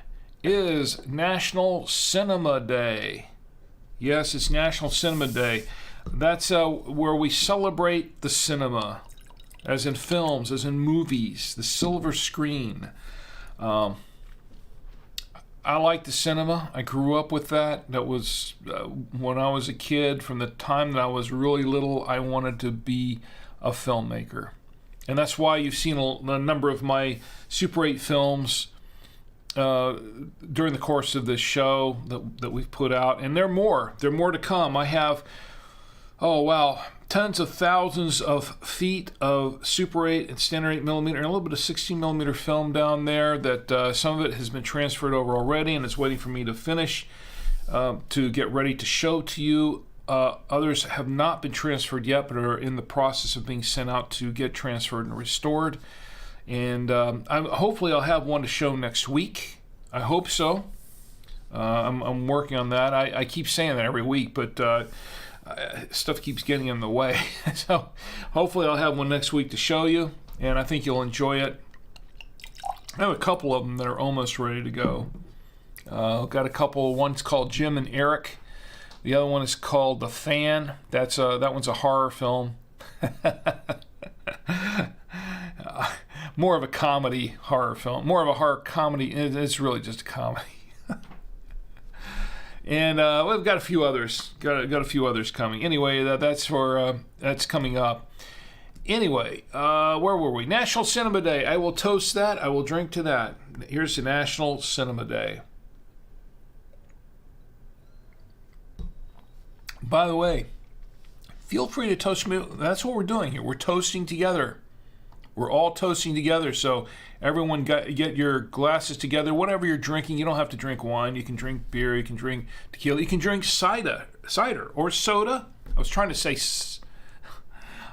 is National Cinema Day. Yes, it's National Cinema Day. That's where we celebrate the cinema. as in films, as in movies, the silver screen. I like the cinema. I grew up with that. That was when I was a kid. From the time that I was really little, I wanted to be a filmmaker. And that's why you've seen a number of my Super 8 films during the course of this show that we've put out. And there are more. There are more to come. I have, tens of thousands of feet of Super 8 and standard 8 millimeter and a little bit of 16 millimeter film down there that some of it has been transferred over already and is waiting for me to finish to get ready to show to you. Others have not been transferred yet, but are in the process of being sent out to get transferred and restored. And hopefully I'll have one to show next week. I hope so. I'm working on that. I keep saying that every week, but stuff keeps getting in the way. So hopefully I'll have one next week to show you, and I think you'll enjoy it. I have a couple of them that are almost ready to go. I've got a couple. One's called Jim and Eric. The other one is called The Fan. That one's a horror film. More of a comedy horror film. More of a horror comedy. It's really just a comedy. And we've got a few others. Got a few others coming. Anyway, that's coming up. Anyway, where were we? National Cinema Day. I will toast that. I will drink to that. Here's the National Cinema Day. By the way, feel free to toast me. That's what we're doing here. We're toasting together. We're all toasting together. So everyone get your glasses together. Whatever you're drinking, you don't have to drink wine. You can drink beer. You can drink tequila. You can drink cider or soda. I was trying to say,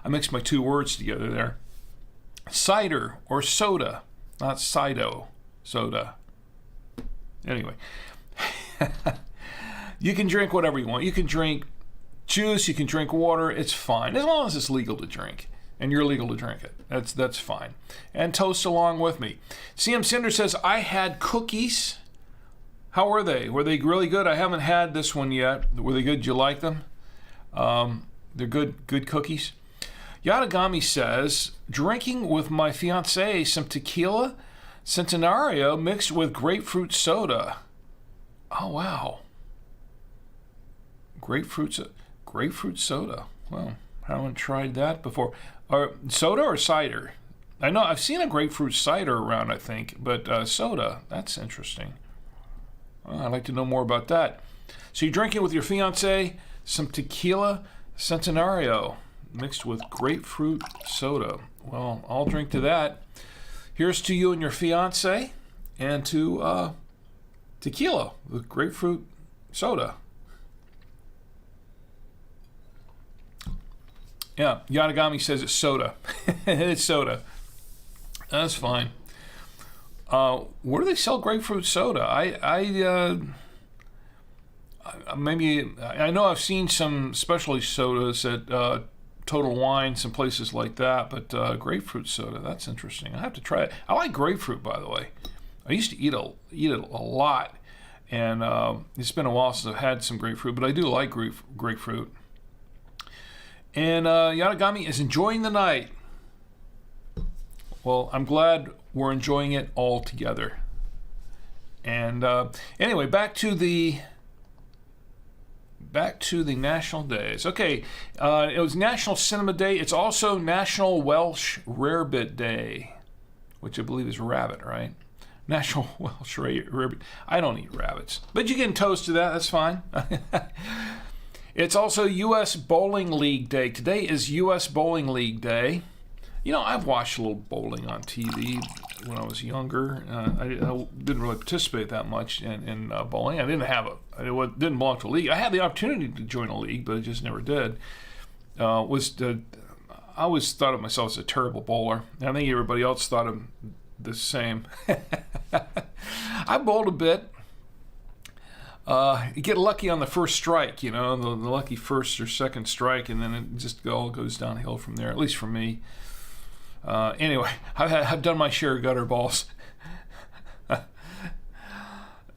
I mixed my two words together there. Cider or soda, not cido, soda. Anyway, you can drink whatever you want. You can drink juice. You can drink water. It's fine as long as it's legal to drink. And you're legal to drink it. That's fine. And toast along with me. CM Cinder says, I had cookies. How were they? Were they really good? I haven't had this one yet. Were they good? Did you like them? They're good cookies. Yatagami says, drinking with my fiance some tequila Centenario mixed with grapefruit soda. Oh, wow. Grapefruit soda. Well, I haven't tried that before. Soda or cider? I know I've seen a grapefruit cider around, I think, but soda, that's interesting. I'd like to know more about that. So you're drinking with your fiance some tequila Centenario mixed with grapefruit soda. Well, I'll drink to that. Here's to you and your fiance, and to tequila with grapefruit soda. Yeah, Yatagami says it's soda. It's soda. That's fine. Where do they sell grapefruit soda? I know I've seen some specialty sodas at Total Wine, some places like that, but grapefruit soda, that's interesting. I have to try it. I like grapefruit, by the way. I used to eat it a lot, and it's been a while since I've had some grapefruit, but I do like grapefruit. And Yatagami is enjoying the night. Well, I'm glad we're enjoying it all together. And anyway, back to the national days. Okay, it was National Cinema Day. It's also National Welsh Rarebit Day, which I believe is rabbit, right? National Welsh Rarebit. I don't eat rabbits, but you can toast to that. That's fine. It's also U.S. Bowling League Day. Today is U.S. Bowling League Day. You know, I've watched a little bowling on TV when I was younger. I didn't really participate that much in bowling. I didn't belong to a league. I had the opportunity to join a league, but I just never did. I always thought of myself as a terrible bowler. And I think everybody else thought of the same. I bowled a bit. You get lucky on the first strike, the lucky first or second strike, and then it just all goes downhill from there, at least for me. Anyway, I've done my share of gutter balls.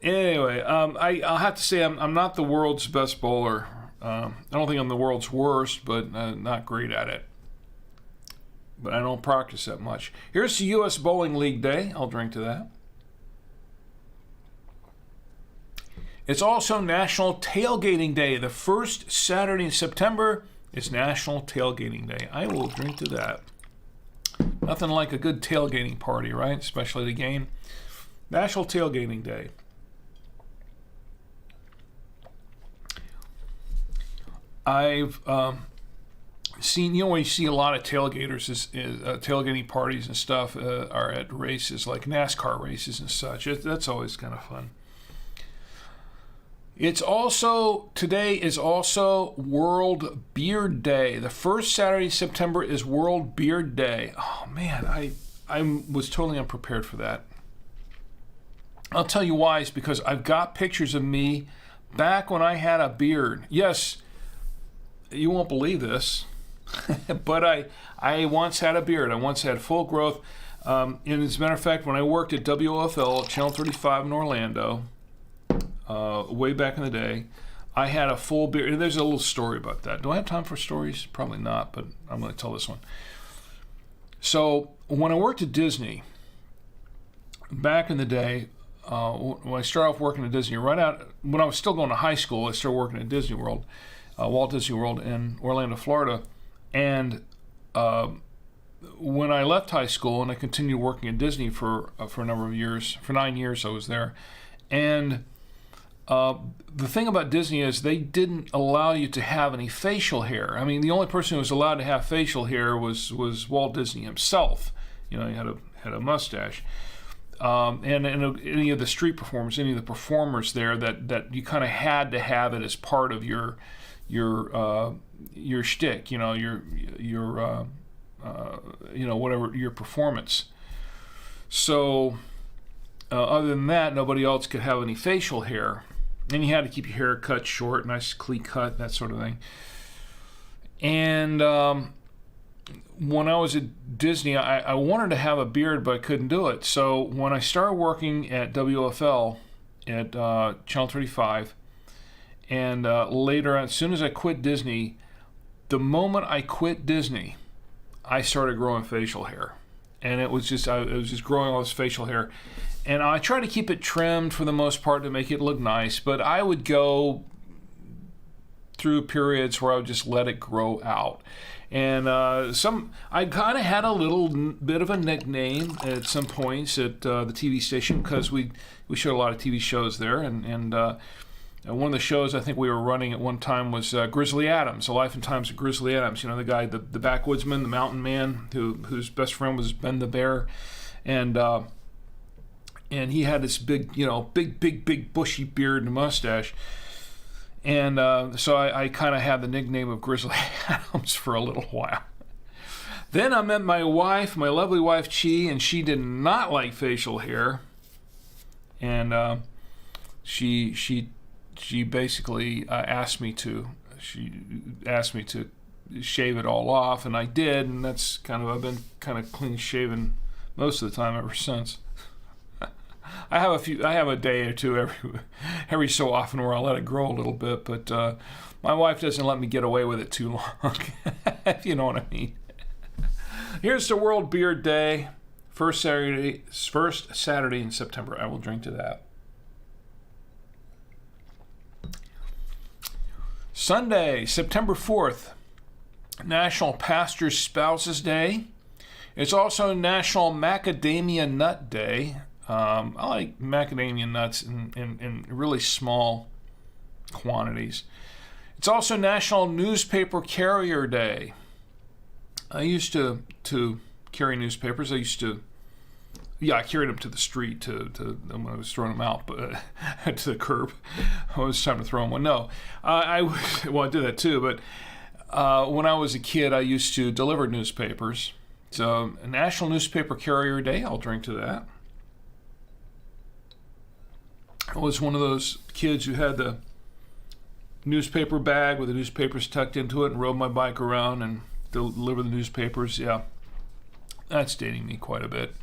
Anyway, I'll have to say I'm not the world's best bowler. I don't think I'm the world's worst, but not great at it. but I don't practice that much. Here's the U.S. Bowling League Day. I'll drink to that. It's also National Tailgating Day. The first Saturday in September is National Tailgating Day. I will drink to that. Nothing like a good tailgating party, right? Especially the game. National Tailgating Day. I've seen, you know, when you see a lot of tailgaters, tailgating parties and stuff are at races like NASCAR races and such. That's always kind of fun. It's also, today is also World Beard Day. The first Saturday in September is World Beard Day. Oh man, I was totally unprepared for that. I'll tell you why. It's because I've got pictures of me back when I had a beard. Yes, you won't believe this, but I once had a beard. I once had full growth. And as a matter of fact, when I worked at WFL at Channel 35 in Orlando, way back in the day, I had a full beard. And there's a little story about that. Do I have time for stories? Probably not, but I'm going to tell this one. So when I worked at Disney, back in the day, when I started off working at Disney, right out when I was still going to high school, I started working at Disney World, Walt Disney World in Orlando, Florida. And when I left high school, and I continued working at Disney for a number of years, for 9 years I was there. And the thing about Disney is they didn't allow you to have any facial hair. I mean, the only person who was allowed to have facial hair was Walt Disney himself. You know, he had a mustache. And any of the street performers, any of the performers there, that you kind of had to have it as part of your shtick, you know, your whatever your performance. So other than that, nobody else could have any facial hair, and you had to keep your hair cut short, nice clean cut, that sort of thing. And when I was at Disney, I wanted to have a beard, but I couldn't do it. So when I started working at WFL at Channel 35, and later, as soon as I quit Disney, the moment I quit Disney, I started growing facial hair. And it was just growing all this facial hair. And I try to keep it trimmed for the most part to make it look nice, but I would go through periods where I would just let it grow out. And I kind of had a little bit of a nickname at some points at the TV station, because we showed a lot of TV shows there, and one of the shows I think we were running at one time was Grizzly Adams, The Life and Times of Grizzly Adams. You know, the guy, the backwoodsman, the mountain man, whose best friend was Ben the Bear, and he had this big bushy beard and mustache. And so I kind of had the nickname of Grizzly Adams for a little while. Then I met my wife, my lovely wife, Chi, and she did not like facial hair. And she basically asked me to shave it all off, and I did, and I've been kind of clean shaven most of the time ever since. I have a day or two every so often where I let it grow a little bit, but my wife doesn't let me get away with it too long, if you know what I mean. Here's the World Beard Day, first Saturday in September. I will drink to that. Sunday, September 4th, National Pastor Spouses Day. It's also National Macadamia Nut Day. I like macadamia nuts in really small quantities. It's also National Newspaper Carrier Day. I used to carry newspapers. I carried them to the street when I was throwing them out, but to the curb. It was time to throw them. Well, no, I did that too. But when I was a kid, I used to deliver newspapers. So National Newspaper Carrier Day. I'll drink to that. I was one of those kids who had the newspaper bag with the newspapers tucked into it and rode my bike around and delivered the newspapers. Yeah, that's dating me quite a bit.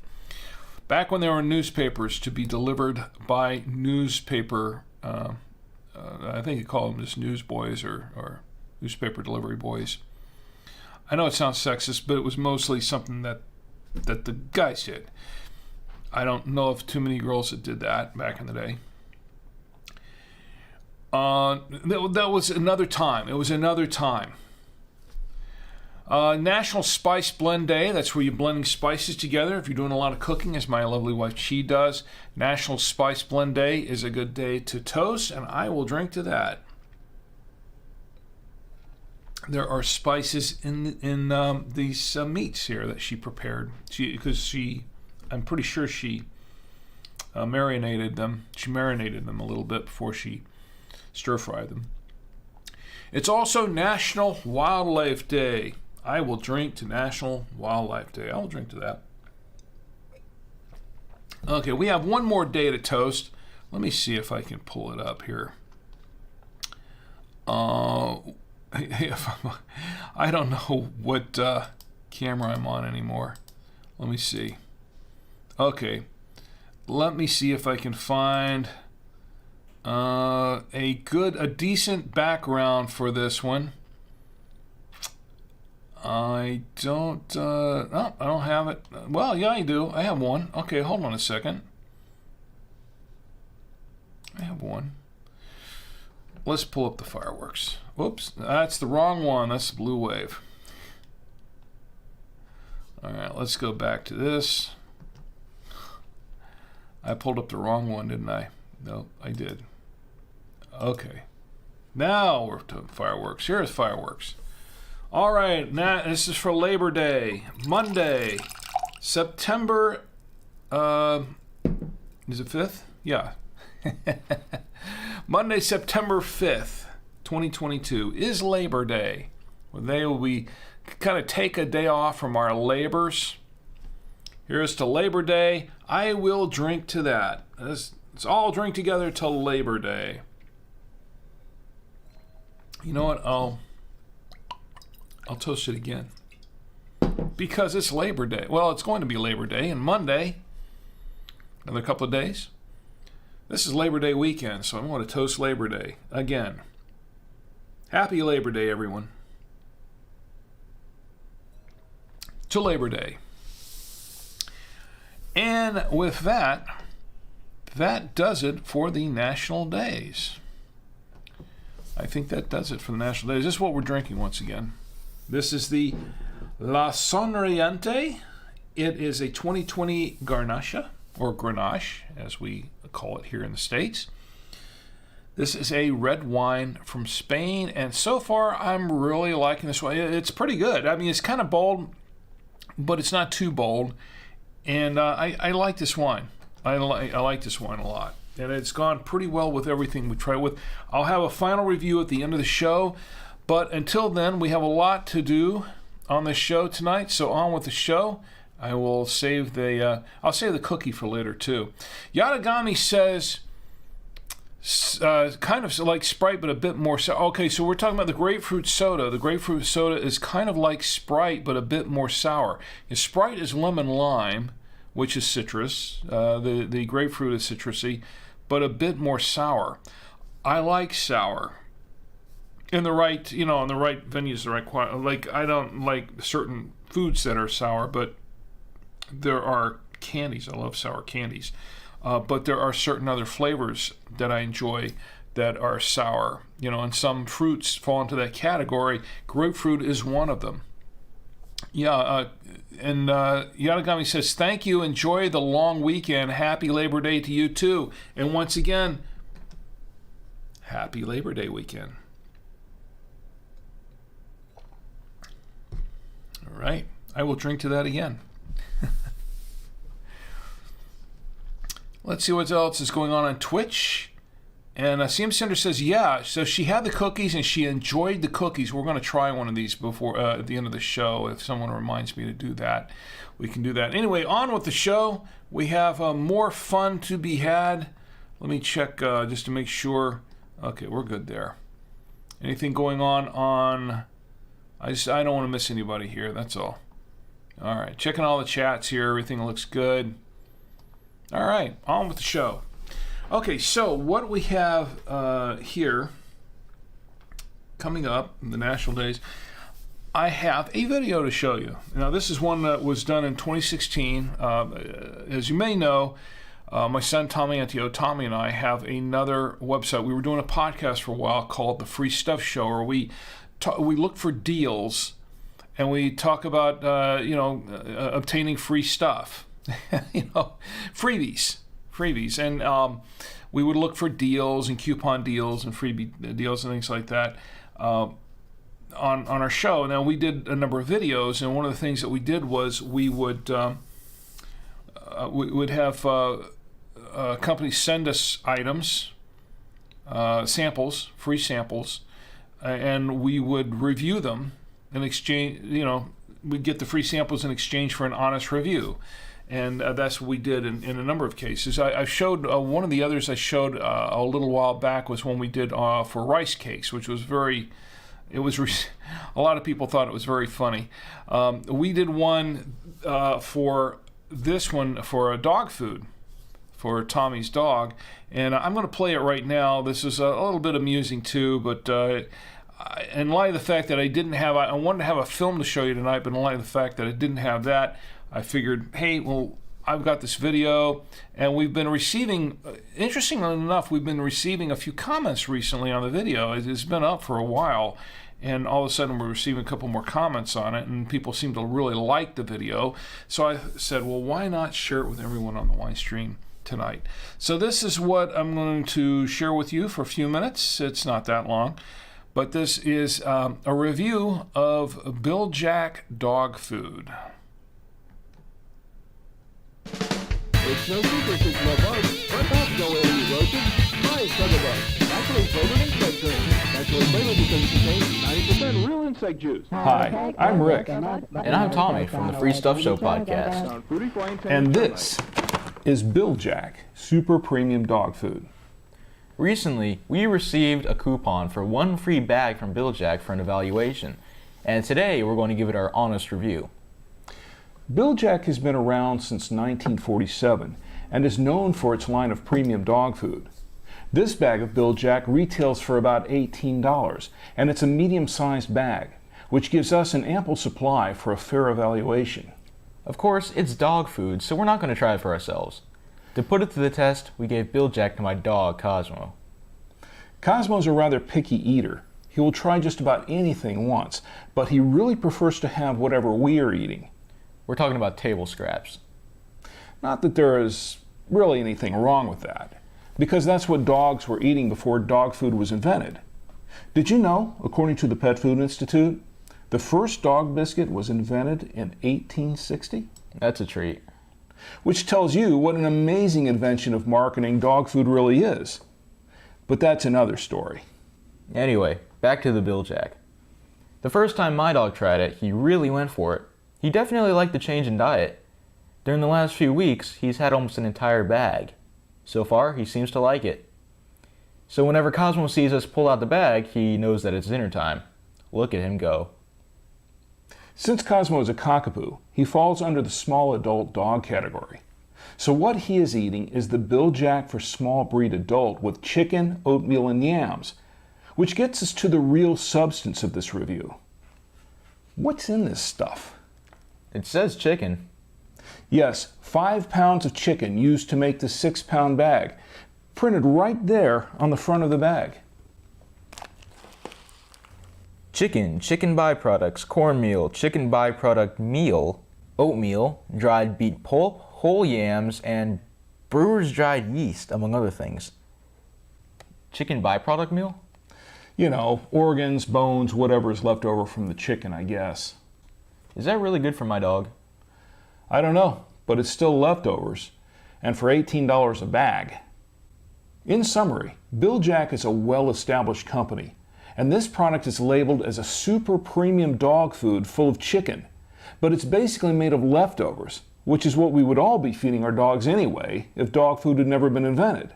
Back when there were newspapers to be delivered by newspaper, I think you call them just newsboys or newspaper delivery boys. I know it sounds sexist, but it was mostly something that the guys did. I don't know of too many girls that did that back in the day. That was another time. It was another time. National Spice Blend Day. That's where you're blending spices together. If you're doing a lot of cooking, as my lovely wife Chi does, National Spice Blend Day is a good day to toast, and I will drink to that. There are spices in these meats here that she prepared. I'm pretty sure she marinated them. She marinated them a little bit before she stir-fried them. It's also National Wildlife Day. I will drink to National Wildlife Day. I will drink to that. Okay, we have one more day to toast. Let me see if I can pull it up here. I don't know what camera I'm on anymore. Let me see. Okay, let me see if I can find a decent background for this one. I don't have it. Well, yeah, I do. I have one. Okay, hold on a second. I have one. Let's pull up the fireworks. Whoops, that's the wrong one. That's the Blue Wave. All right, let's go back to this. I pulled up the wrong one, didn't I? No, I did. Okay. Now we're to fireworks. Here's fireworks. All right, now this is for Labor Day, Monday, September, is it 5th? Yeah. Monday, September 5th, 2022 is Labor Day. They will be kind of take a day off from our labors. Here's to Labor Day. I will drink to that. Let's all drink together till Labor Day. You know what? I'll toast it again. Because it's Labor Day. Well, it's going to be Labor Day, and Monday, another couple of days. This is Labor Day weekend, so I'm going to toast Labor Day again. Happy Labor Day, everyone. To Labor Day. And with that does it for the national days. I think that does it for the national days. This is what we're drinking once again. This is the La Sonriente. It is a 2020 Garnacha, or grenache, as we call it here in the States. This is a red wine from Spain, and so far I'm really liking this one. It's pretty good. I mean, it's kind of bold, but it's not too bold. And I like this wine. I like this wine a lot. And it's gone pretty well with everything we try with. I'll have a final review at the end of the show. But until then, we have a lot to do on the show tonight. So on with the show. I will save I'll save the cookie for later too. Yadagami says, kind of like Sprite, but a bit more sour. Okay, so we're talking about the grapefruit soda. The grapefruit soda is kind of like Sprite, but a bit more sour. And Sprite is lemon lime, which is citrus. The grapefruit is citrusy, but a bit more sour. I like sour. In the right venues, the right quality. Like, I don't like certain foods that are sour, but there are candies. I love sour candies. But there are certain other flavors that I enjoy that are sour. And some fruits fall into that category. Grapefruit is one of them. Yeah, and Yadagami says, thank you. Enjoy the long weekend. Happy Labor Day to you too. And once again, happy Labor Day weekend. All right. I will drink to that again. Let's see what else is going on Twitch. And CM Cinder says, yeah, so she had the cookies and she enjoyed the cookies. We're going to try one of these before at the end of the show. If someone reminds me to do that, we can do that. Anyway, on with the show. We have more fun to be had. Let me check just to make sure. Okay, we're good there. Anything going on? I don't want to miss anybody here. That's all. All right, checking all the chats here. Everything looks good. All right, on with the show. Okay, so what we have here coming up in the national days, I have a video to show you. Now, this is one that was done in 2016. As you may know, my son Tommy and I have another website. We were doing a podcast for a while called The Free Stuff Show, where we look for deals and we talk about obtaining free stuff, freebies, and we would look for deals and coupon deals and freebie deals and things like that on our show. Now, we did a number of videos, and one of the things that we did was we would have companies send us items, samples, free samples, and we would review them in exchange. We'd get the free samples in exchange for an honest review, and that's what we did in a number of cases. I showed one of the others I showed a little while back was one we did for rice cakes, which was a lot of people thought it was very funny. We did one for this one for dog food, for Tommy's dog, and I'm going to play it right now. This is a little bit amusing too, but in light of the fact that I wanted to have a film to show you tonight, but in light of the fact that I didn't have that, I figured, hey, well, I've got this video, and we've been receiving, interestingly enough, a few comments recently on the video. It's been up for a while, and all of a sudden we're receiving a couple more comments on it, and people seem to really like the video. So I said, well, why not share it with everyone on the Winestream tonight? So this is what I'm going to share with you for a few minutes. It's not that long, but this is a review of Bill Jack dog food. It's no secret since Labar's front dogs go ill eat roaches. Try Sugar Bug. Naturally flavored insect drink. Naturally flavored because it contains 90% real insect juice. Hi, I'm Rick. And I'm Tommy from the Free Stuff Show podcast. And this is Bill Jack Super Premium Dog Food. Recently, we received a coupon for one free bag from Bill Jack for an evaluation. And today, we're going to give it our honest review. Bill Jack has been around since 1947 and is known for its line of premium dog food. This bag of Bill Jack retails for about $18, and it's a medium-sized bag, which gives us an ample supply for a fair evaluation. Of course, it's dog food, so we're not going to try it for ourselves. To put it to the test, we gave Bill Jack to my dog, Cosmo. Cosmo's a rather picky eater. He will try just about anything once, but he really prefers to have whatever we are eating. We're talking about table scraps. Not that there is really anything wrong with that, because that's what dogs were eating before dog food was invented. Did you know, according to the Pet Food Institute, the first dog biscuit was invented in 1860? That's a treat. Which tells you what an amazing invention of marketing dog food really is. But that's another story. Anyway, back to the Bill Jack. The first time my dog tried it, he really went for it. He definitely liked the change in diet. During the last few weeks, he's had almost an entire bag. So far, he seems to like it. So whenever Cosmo sees us pull out the bag, he knows that it's dinner time. Look at him go. Since Cosmo is a cockapoo, he falls under the small adult dog category. So what he is eating is the Bill Jack for small breed adult with chicken, oatmeal, and yams, which gets us to the real substance of this review. What's in this stuff? It says chicken. Yes, 5 pounds of chicken used to make the 6-pound bag, printed right there on the front of the bag. Chicken byproducts, cornmeal, chicken byproduct meal, oatmeal, dried beet pulp, whole yams, and brewer's dried yeast, among other things. Chicken byproduct meal? You know, organs, bones, whatever is left over from the chicken, I guess. Is that really good for my dog? I don't know, but it's still leftovers, and for $18 a bag. In summary, Bill Jack is a well-established company, and this product is labeled as a super premium dog food full of chicken, but it's basically made of leftovers, which is what we would all be feeding our dogs anyway if dog food had never been invented.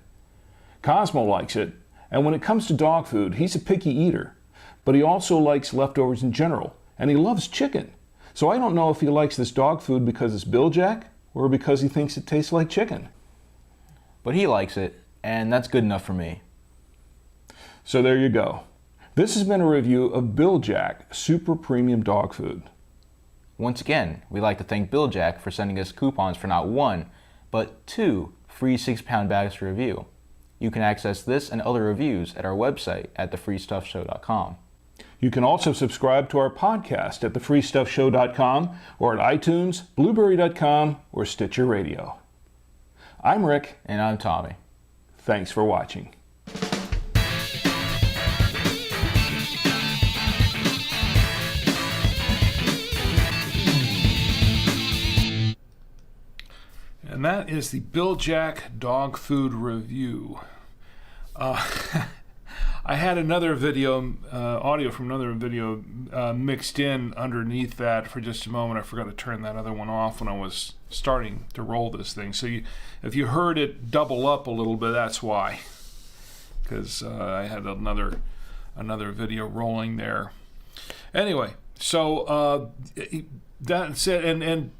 Cosmo likes it, and when it comes to dog food, he's a picky eater, but he also likes leftovers in general, and he loves chicken. So I don't know if he likes this dog food because it's Bill Jack or because he thinks it tastes like chicken. But he likes it, and that's good enough for me. So there you go. This has been a review of Bill Jack Super Premium Dog Food. Once again, we'd like to thank Bill Jack for sending us coupons for not 1, but 2 free 6-pound bags to review. You can access this and other reviews at our website at thefreestuffshow.com. You can also subscribe to our podcast at thefreestuffshow.com or at iTunes, blueberry.com, or Stitcher Radio. I'm Rick. And I'm Tommy. Thanks for watching. And that is the Bill Jack Dog Food Review. I had another video, audio from another video mixed in underneath that for just a moment. I forgot to turn that other one off when I was starting to roll this thing. So if you heard it double up a little bit, that's why. Because I had another video rolling there. Anyway, so that's it. And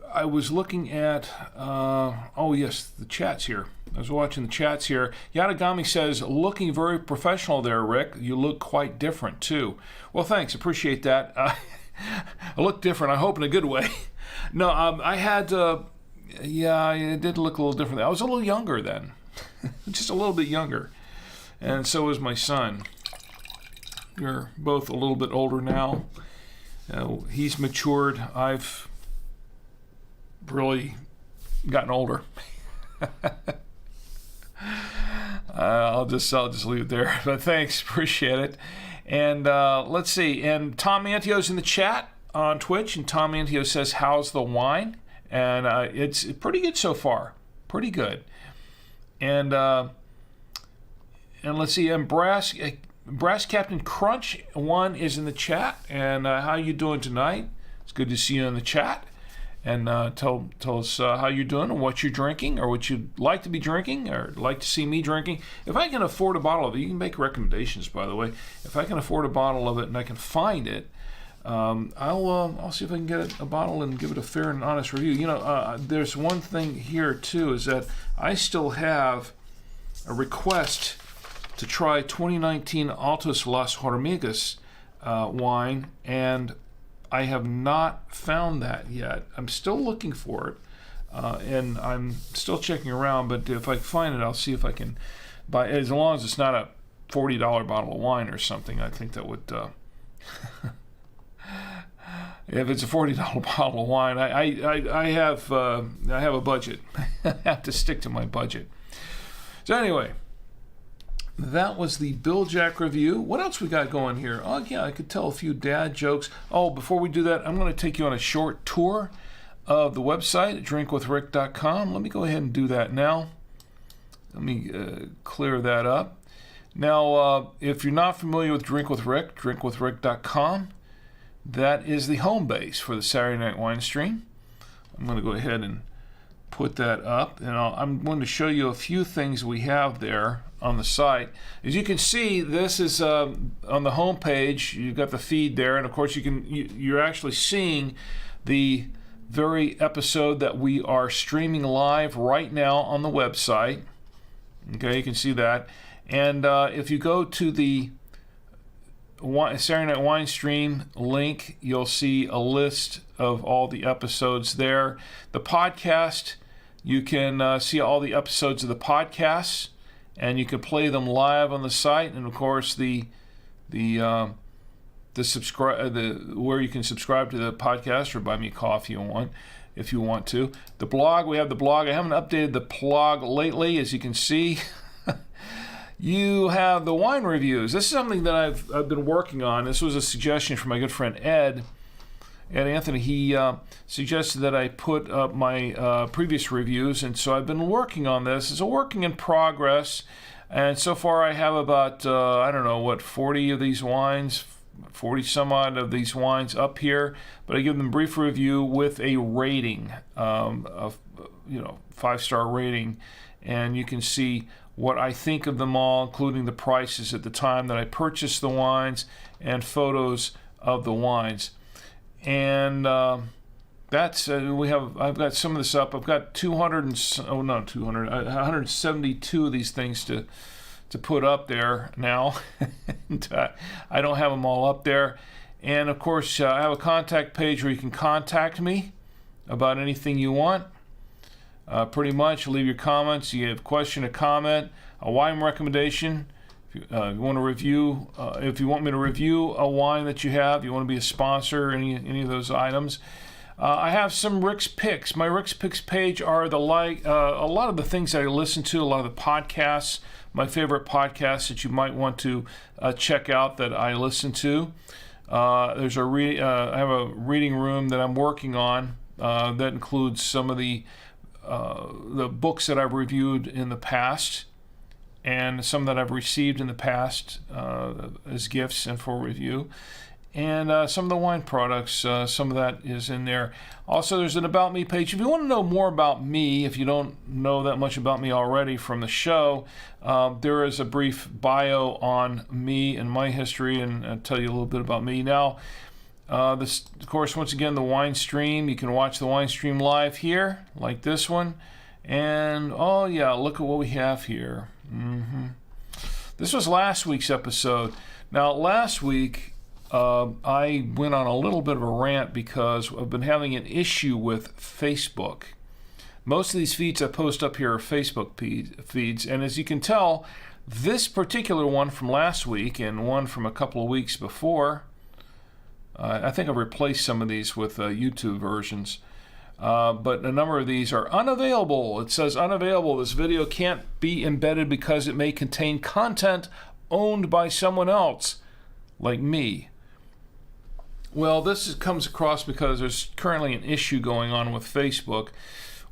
I was looking at, oh yes, the chats here. I was watching the chats here. Yadagami says, looking very professional there, Rick. You look quite different, too. Well, thanks. Appreciate that. I look different. I hope in a good way. No, I had, yeah, it did look a little different. I was a little younger then. Just a little bit younger. And so is my son. We're both a little bit older now. He's matured. I've really gotten older. I'll just leave it there. But thanks, appreciate it. And let's see. And Tom Antio's in the chat on Twitch, and Tom Antio says, "How's the wine?" And it's pretty good so far. Pretty good. And let's see. And Brass Captain Crunch 1 is in the chat. And how you doing tonight? It's good to see you in the chat. And tell us how you're doing and what you're drinking or what you'd like to be drinking or like to see me drinking. If I can afford a bottle of it, you can make recommendations, by the way. If I can afford a bottle of it and I can find it, I'll see if I can get a bottle and give it a fair and honest review. You know, there's one thing here, too, is that I still have a request to try 2019 Altos Las Hormigas wine, and I have not found that yet. I'm still looking for it, and I'm still checking around, but if I find it, I'll see if I can buy it. As long as it's not a $40 bottle of wine or something, I think that would... if it's a $40 bottle of wine, I have a budget. I have to stick to my budget. So anyway, that was the Bill Jack review. What else we got going here? Oh, yeah, I could tell a few dad jokes. Oh, before we do that, I'm going to take you on a short tour of the website at drinkwithrick.com. Let me go ahead and do that now. Let me clear that up. Now, if you're not familiar with Drink with Rick, drinkwithrick.com, that is the home base for the Saturday Night Winestream. I'm going to go ahead and put that up, and I'm going to show you a few things we have there on the site. As you can see, this is on the home page. You've got the feed there, and of course you're actually seeing the very episode that we are streaming live right now on the website. Okay, you can see that. And if you go to the Saturday Night Winestream link, you'll see a list of all the episodes there. The podcast, you can see all the episodes of the podcasts, and you can play them live on the site. And of course, the where you can subscribe to the podcast or buy me a coffee if you want to. The blog, we have the blog. I haven't updated the blog lately, as you can see. You have the wine reviews. This is something that I've been working on. This was a suggestion from my good friend Ed Anthony. He suggested that I put up my previous reviews, and so I've been working on this. It's a working in progress, and so far I have about, 40 of these wines, 40 some odd of these wines up here, but I give them a brief review with a rating, of 5-star rating, and you can see what I think of them all, including the prices at the time that I purchased the wines and photos of the wines. And that's I've got some of this up. I've got 172 of these things to put up there now. I don't have them all up there. And of course, I have a contact page where you can contact me about anything you want. Pretty much, leave your comments. You have a question, a comment, a wine recommendation. If you want to review, if you want me to review a wine that you have, you want to be a sponsor, any of those items. I have some Rick's Picks. My Rick's Picks page are a lot of the things that I listen to, a lot of the podcasts, my favorite podcasts that you might want to check out that I listen to. I have a reading room that I'm working on that includes some of the books that I've reviewed in the past and some that I've received in the past as gifts and for review. And some of the wine products, some of that is in there. Also, there's an About Me page. If you want to know more about me, if you don't know that much about me already from the show, there is a brief bio on me and my history, and I'll tell you a little bit about me. Now, this, of course, once again, the Winestream. You can watch the Winestream live here, like this one. And, oh, yeah, look at what we have here. This was last week's episode. Now, last week, I went on a little bit of a rant because I've been having an issue with Facebook. Most of these feeds I post up here are Facebook feeds, and as you can tell, this particular one from last week and one from a couple of weeks before, I think I've replaced some of these with YouTube versions, but a number of these are unavailable. It says unavailable. This video can't be embedded because it may contain content owned by someone else, like me. Well, this comes across because there's currently an issue going on with Facebook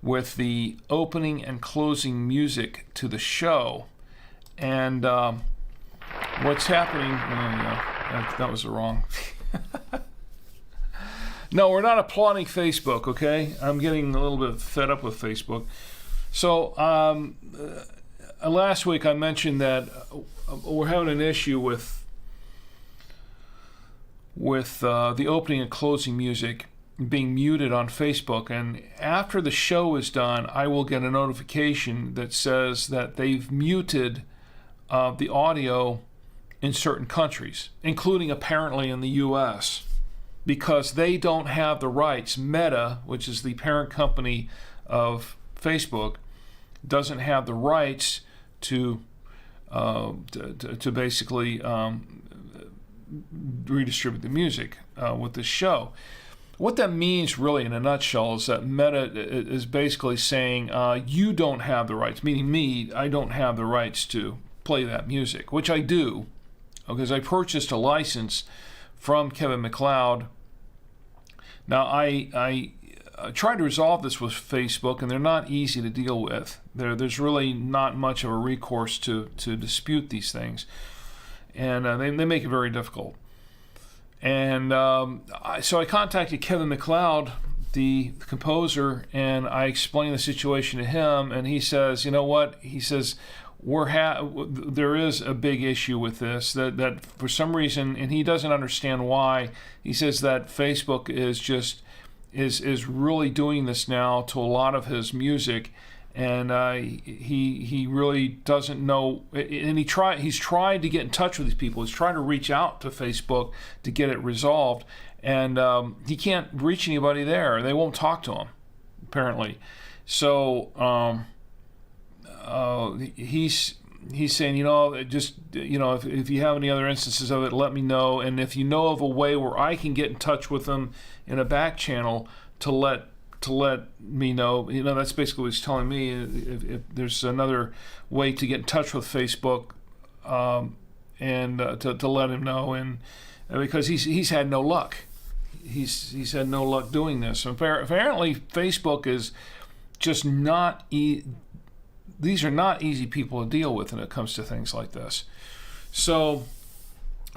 with the opening and closing music to the show. And what's happening... that was the wrong... No, we're not applauding Facebook, okay? I'm getting a little bit fed up with Facebook. So, last week I mentioned that we're having an issue with the opening and closing music being muted on Facebook, and after the show is done, I will get a notification that says that they've muted the audio in certain countries, including apparently in the U.S., because they don't have the rights. Meta, which is the parent company of Facebook, doesn't have the rights to basically redistribute the music with this show. What that means really in a nutshell is that Meta is basically saying you don't have the rights, meaning me, I don't have the rights to play that music, which I do, because I purchased a license from Kevin MacLeod. Now, I tried to resolve this with Facebook, and they're not easy to deal with. There's really not much of a recourse to dispute these things, and they make it very difficult. And so I contacted Kevin MacLeod, the composer, and I explained the situation to him, and he says, you know what? He says, there is a big issue with this, that for some reason, and he doesn't understand why, he says that Facebook is really doing this now to a lot of his music, and he really doesn't know, and he's tried to get in touch with these people. He's trying to reach out to Facebook to get it resolved, and he can't reach anybody there. They won't talk to him, apparently. So he's saying, if you have any other instances of it, let me know, and if you know of a way where I can get in touch with them in a back channel to let me know, that's basically what he's telling me. If there's another way to get in touch with Facebook, and to let him know, and because he's had no luck, he's had no luck doing this. Apparently, Facebook is just not. These are not easy people to deal with when it comes to things like this. So,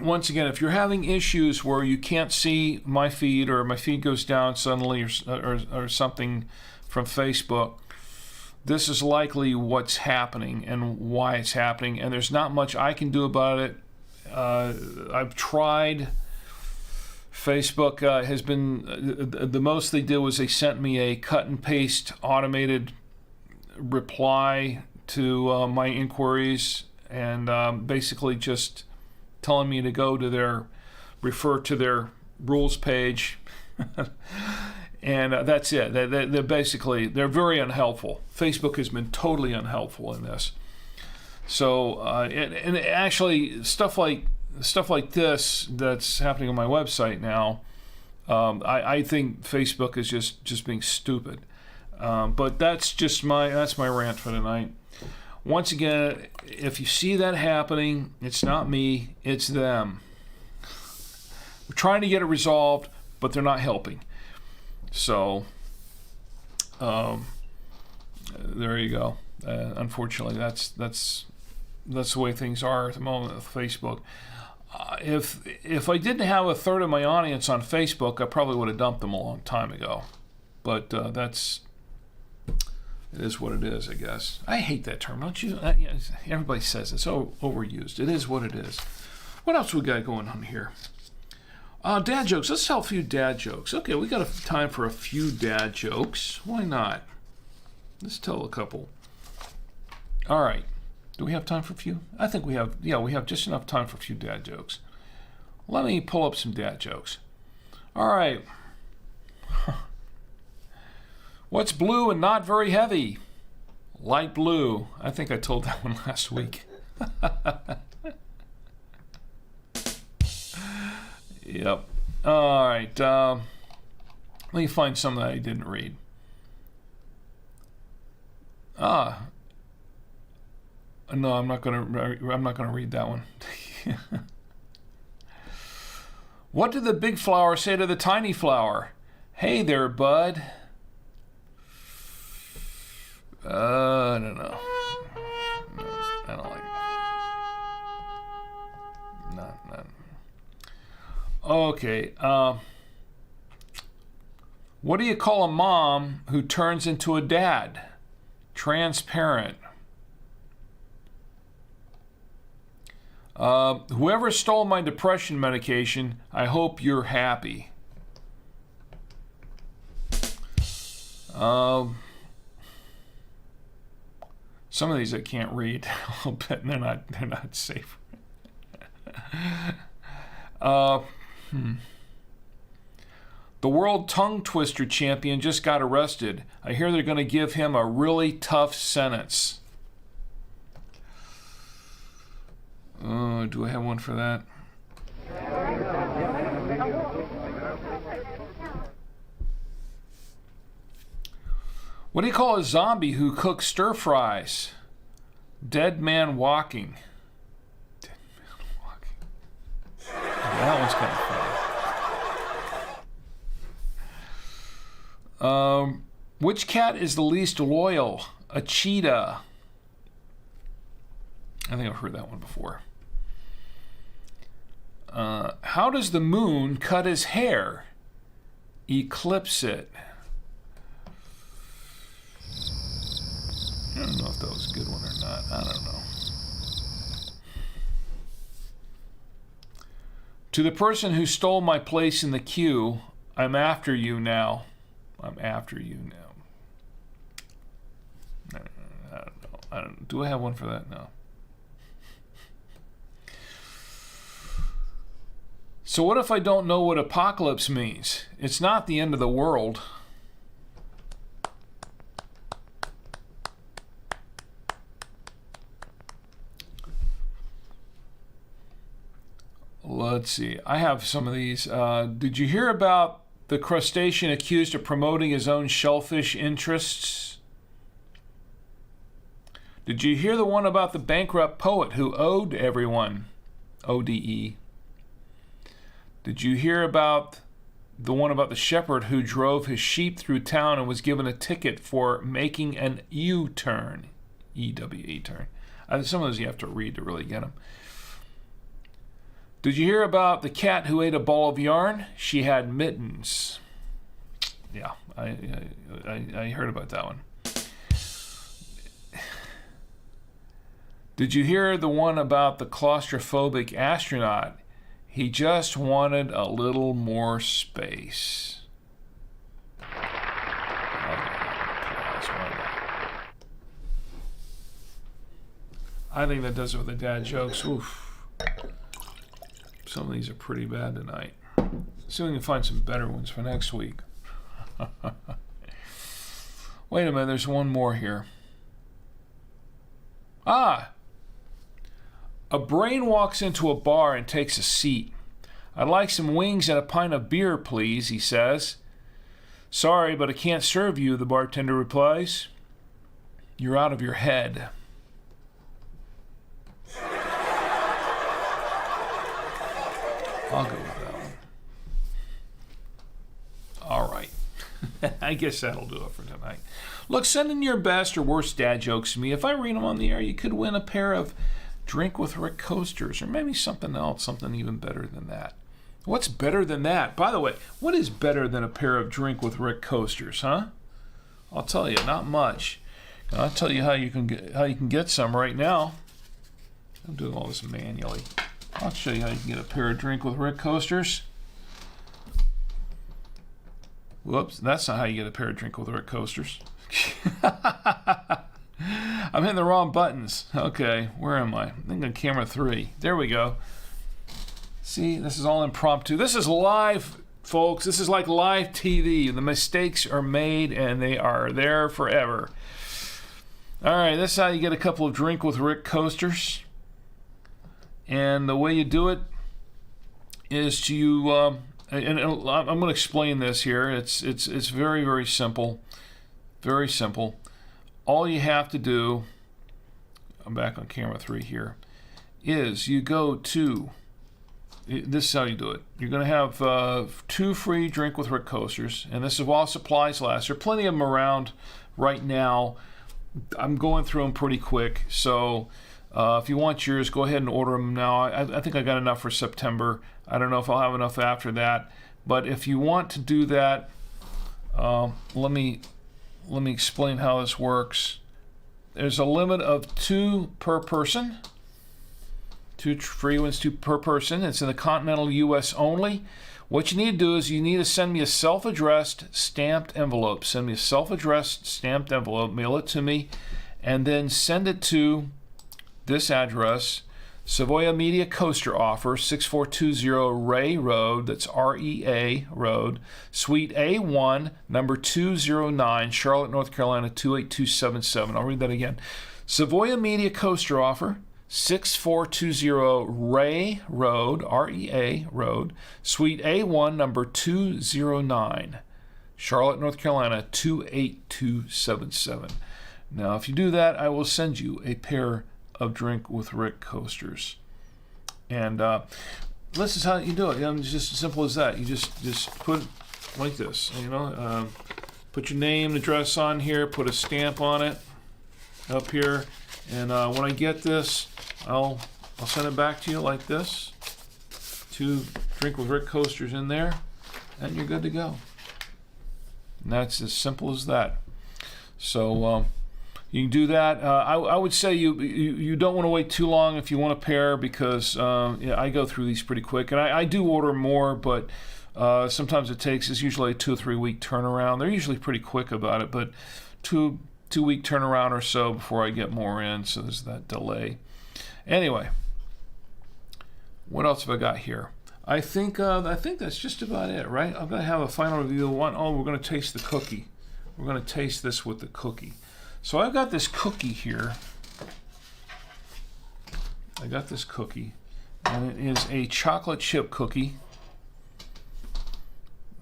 once again, if you're having issues where you can't see my feed, or my feed goes down suddenly, or something from Facebook, this is likely what's happening and why it's happening, and there's not much I can do about it. I've tried. Facebook has been, the most they did was they sent me a cut and paste automated reply to my inquiries, and basically just telling me to go to refer to their rules page. And that's it. They're basically, they're very unhelpful. Facebook has been totally unhelpful in this. So, and actually, stuff like this that's happening on my website now, I think Facebook is just being stupid. But that's my rant for tonight. Once again, if you see that happening, it's not me, it's them. We're trying to get it resolved, but they're not helping. So, there you go. Unfortunately, that's the way things are at the moment with Facebook. If I didn't have a third of my audience on Facebook, I probably would have dumped them a long time ago. But it is what it is, I guess. I hate that term, don't you? Everybody says it's so overused. It is what it is. What else we got going on here? Dad jokes. Let's tell a few dad jokes. Okay, we got time for a few dad jokes. Why not? Let's tell a couple. All right. Do we have time for a few? I think we have. Yeah, we have just enough time for a few dad jokes. Let me pull up some dad jokes. All right. What's blue and not very heavy? Light blue. I think I told that one last week. Yep. All right. Let me find some that I didn't read. No, I'm not gonna read that one. What did the big flower say to the tiny flower? Hey there, bud. I don't know. No, I don't like it. No. Okay. What do you call a mom who turns into a dad? Transparent. Whoever stole my depression medication, I hope you're happy. Some of these I can't read a little bit, and they're not safe. The world tongue twister champion just got arrested. I hear they're going to give him a really tough sentence. Do I have one for that? What do you call a zombie who cooks stir fries? Dead man walking. Dead man walking. That one's kind of funny. Which cat is the least loyal? A cheetah. I think I've heard that one before. How does the moon cut his hair? Eclipse it. I don't know if that was a good one or not. I don't know. To the person who stole my place in the queue, I'm after you now. I'm after you now. I don't know. Do I have one for that? No. So what if I don't know what apocalypse means? It's not the end of the world. Let's see. I have some of these. Did you hear about the crustacean accused of promoting his own shellfish interests? Did you hear the one about the bankrupt poet who owed everyone? ODE. Did you hear about the one about the shepherd who drove his sheep through town and was given a ticket for making an U-turn? E-W-E turn. Some of those you have to read to really get them. Did you hear about the cat who ate a ball of yarn? She had mittens. Yeah, I heard about that one. Did you hear the one about the claustrophobic astronaut? He just wanted a little more space. I think that does it with the dad jokes. Oof. Some of these are pretty bad tonight. See if we can find some better ones for next week. Wait a minute, there's one more here. Ah! A brain walks into a bar and takes a seat. "I'd like some wings and a pint of beer, please," he says. "Sorry, but I can't serve you," the bartender replies. "You're out of your head." I'll go with that one. All right. I guess that'll do it for tonight. Look, send in your best or worst dad jokes to me. If I read them on the air, you could win a pair of Drink with Rick coasters, or maybe something else, something even better than that. What's better than that? By the way, what is better than a pair of Drink with Rick coasters, huh? I'll tell you, not much. And I'll tell you how you can get some right now. I'm doing all this manually. I'll show you how you can get a pair of Drink with Rick coasters. Whoops, that's not how you get a pair of Drink with Rick coasters. I'm hitting the wrong buttons. Okay, where am I? I think on camera 3. There we go. See, this is all impromptu. This is live, folks. This is like live TV. The mistakes are made and they are there forever. All right, this is how you get a couple of Drink with Rick coasters. And the way you do it is to, and I'm going to explain this here. It's very, very simple. Very simple. All you have to do, I'm back on camera 3 here, is you go to, this is how you do it. You're going to have 2 free Drink with Rick coasters, and this is while supplies last. There are plenty of them around right now. I'm going through them pretty quick, so if you want yours, go ahead and order them now. I think I got enough for September. I don't know if I'll have enough after that, but if you want to do that, let me explain how this works. There's a limit of 2 per person. 2 free ones, 2 per person. It's in the continental U.S. only. What you need to do is you need to send me a self-addressed stamped envelope. Send me a self-addressed stamped envelope. Mail it to me. And then send it to this address. Savoya Media Coaster Offer, 6420 Ray Road, that's REA Road, Suite A1, number 209, Charlotte, North Carolina, 28277. I'll read that again. Savoya Media Coaster Offer, 6420 Ray Road, REA Road, Suite A1, number 209, Charlotte, North Carolina, 28277. Now, if you do that, I will send you a pair of Drink with Rick coasters. And this is how you do it. It's just as simple as that. You just put like this, put your name and address on here, put a stamp on it up here, and when I get this, I'll send it back to you like this. 2 Drink with Rick coasters in there, and you're good to go. And that's as simple as that. So you can do that. I would say you don't want to wait too long if you want a pair, because I go through these pretty quick, and I do order more, but sometimes it's usually a 2 or 3 week turnaround. They're usually pretty quick about it, but 2 week turnaround or so before I get more in, so there's that delay. Anyway, what else have I got here? I think that's just about it, right? I'm going to have a final review. We're going to taste the cookie. We're going to taste this with the cookie. So I've got this cookie here. I got this cookie, and it is a chocolate chip cookie.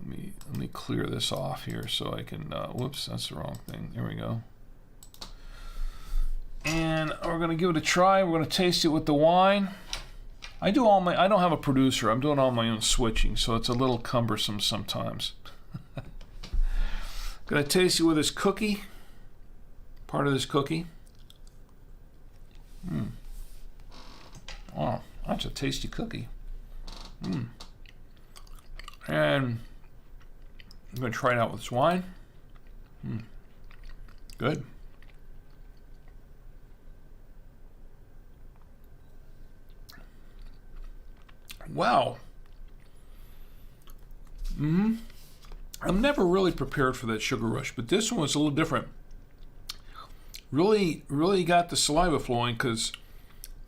Let me clear this off here so I can. Whoops, that's the wrong thing. There we go. And we're gonna give it a try. We're gonna taste it with the wine. I don't have a producer. I'm doing all my own switching, so it's a little cumbersome sometimes. Gonna taste it with this cookie. Part of this cookie. Oh, that's a tasty cookie. And I'm going to try it out with this wine. Good. Wow. I'm never really prepared for that sugar rush, but this one was a little different. Really got the saliva flowing, because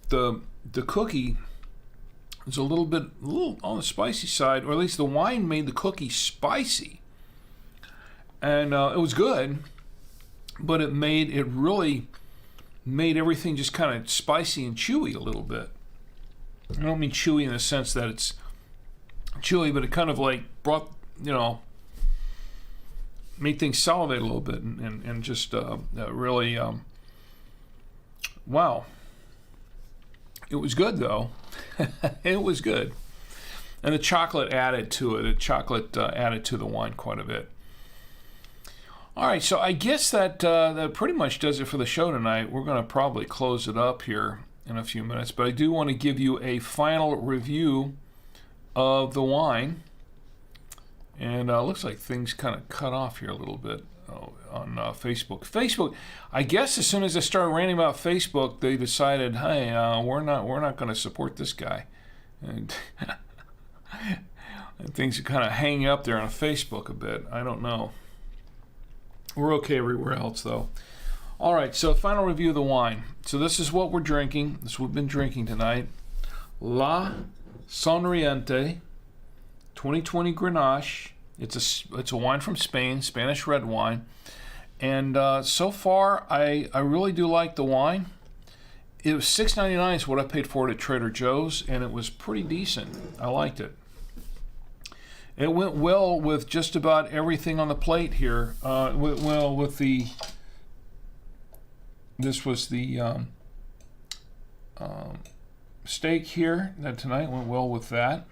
the cookie, It's a little on the spicy side, or at least the wine made the cookie spicy. And it was good, but it really made everything just kind of spicy and chewy a little bit. I don't mean chewy in the sense that it's chewy, but it kind of like brought, made things salivate a little bit and just really, wow. It was good, though. It was good. And the chocolate added to it. The chocolate added to the wine quite a bit. All right, so I guess that pretty much does it for the show tonight. We're going to probably close it up here in a few minutes, but I do want to give you a final review of the wine. And it looks like things kind of cut off here a little bit on Facebook. Facebook, I guess as soon as I started ranting about Facebook, they decided, hey, we're not going to support this guy. And things are kind of hanging up there on Facebook a bit. I don't know. We're okay everywhere else, though. All right, so final review of the wine. So this is what we're drinking. This is what we've been drinking tonight. La Sonriente 2020 Grenache. It's a wine from Spain, Spanish red wine. And so far, I really do like the wine. It was $6.99 is what I paid for it at Trader Joe's, and it was pretty decent. I liked it. It went well with just about everything on the plate here. Went well with the... This was the steak here that tonight. Went well with that.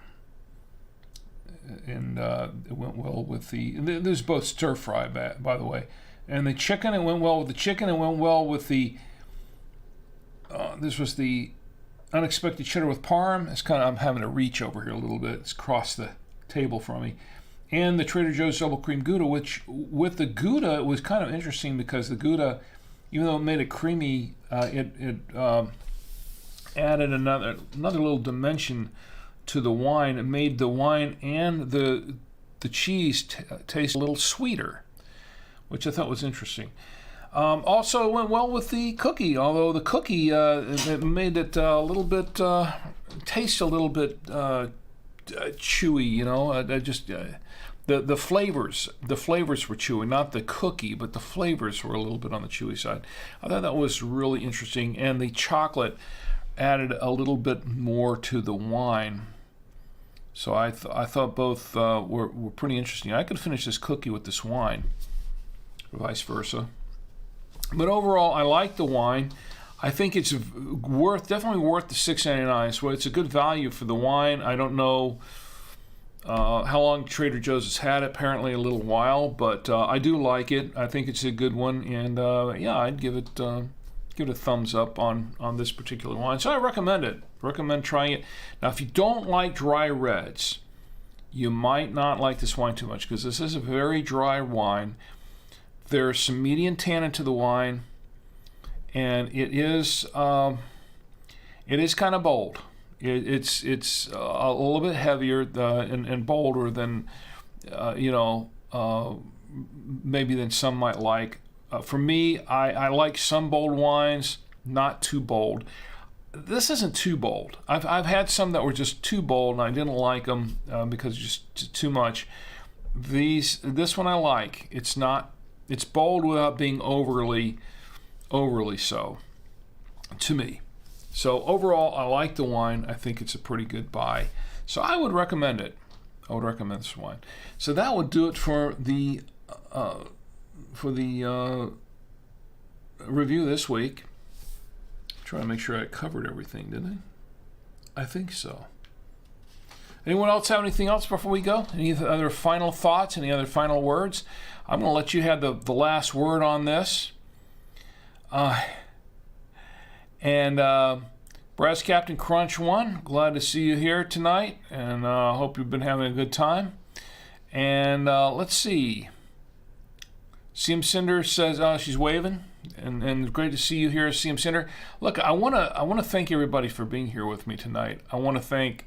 And it went well with the... There's both stir fry, by the way. And the chicken, it went well with the chicken. It went well with the... this was the unexpected cheddar with parm. It's kind of... I'm having to reach over here a little bit. It's across the table from me. And the Trader Joe's double cream Gouda, which with the Gouda, it was kind of interesting because the Gouda, even though it made it creamy, it added another little dimension to the wine. It made the wine and the cheese taste a little sweeter, which I thought was interesting. Also, it went well with the cookie, although the cookie it made it a little bit taste a little bit chewy. The flavors were chewy, not the cookie, but the flavors were a little bit on the chewy side. I thought that was really interesting, and the chocolate added a little bit more to the wine. So I thought both were pretty interesting. I could finish this cookie with this wine, vice versa. But overall, I like the wine. I think it's definitely worth the $6.99. So it's a good value for the wine. I don't know how long Trader Joe's has had it. Apparently a little while, but I do like it. I think it's a good one, and I'd give it a thumbs up on this particular wine. So I recommend it. Recommend trying it. Now, if you don't like dry reds, you might not like this wine too much because this is a very dry wine. There's some medium tannin to the wine, and it is kind of bold. It's a little bit heavier and bolder than maybe than some might like. For me, I like some bold wines, not too bold. This isn't too bold. I've had some that were just too bold, and I didn't like them because just too much. This one I like. It's bold without being overly so, to me. So overall, I like the wine. I think it's a pretty good buy. So I would recommend it. I would recommend this wine. So that would do it for the review this week. Trying to make sure I covered everything, didn't I? I think so. Anyone else have anything else before we go? Any other final thoughts? Any other final words? I'm going to let you have the last word on this. Brass Captain Crunch 1, glad to see you here tonight, and hope you've been having a good time. And let's see. CM Cinder says she's waving, and great to see you here, CM Cinder. Look, I want to thank everybody for being here with me tonight. I want to thank,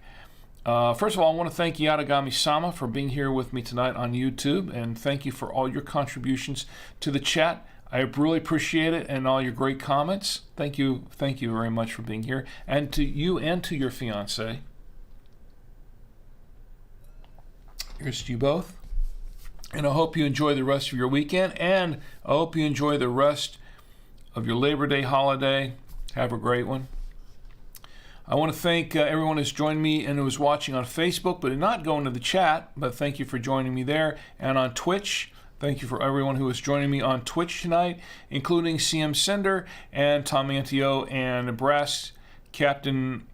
first of all, I want to thank Yatagami-sama for being here with me tonight on YouTube, and thank you for all your contributions to the chat. I really appreciate it, and all your great comments. Thank you very much for being here, and to you and to your fiance. Here's to you both. And I hope you enjoy the rest of your weekend, and I hope you enjoy the rest of your Labor Day holiday. Have a great one. I want to thank everyone who's joined me and who is watching on Facebook, but did not go into the chat, but thank you for joining me there. And on Twitch, thank you for everyone who is joining me on Twitch tonight, including CM Sender and Tom Antio and Breast Captain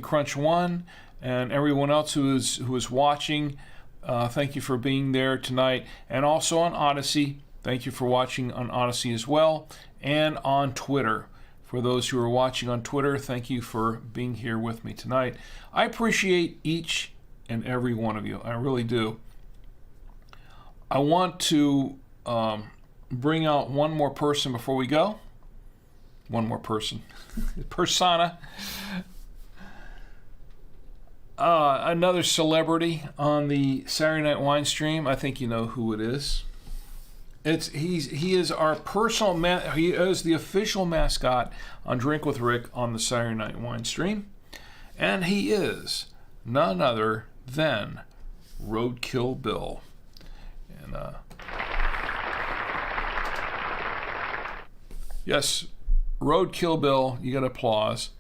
Crunch 1 and everyone else who is watching. Thank you for being there tonight. And also on Odyssey, thank you for watching on Odyssey as well, and on Twitter. For those who are watching on Twitter, thank you for being here with me tonight. I appreciate each and every one of you. I really do. I want to bring out one more person before we go. One more person. Persona. Another celebrity on the Saturday Night Wine stream. I think you know who it is. He is our personal he is the official mascot on Drink with Rick on the Saturday Night Wine stream, and he is none other than Roadkill Bill. And yes, Roadkill Bill, you get applause.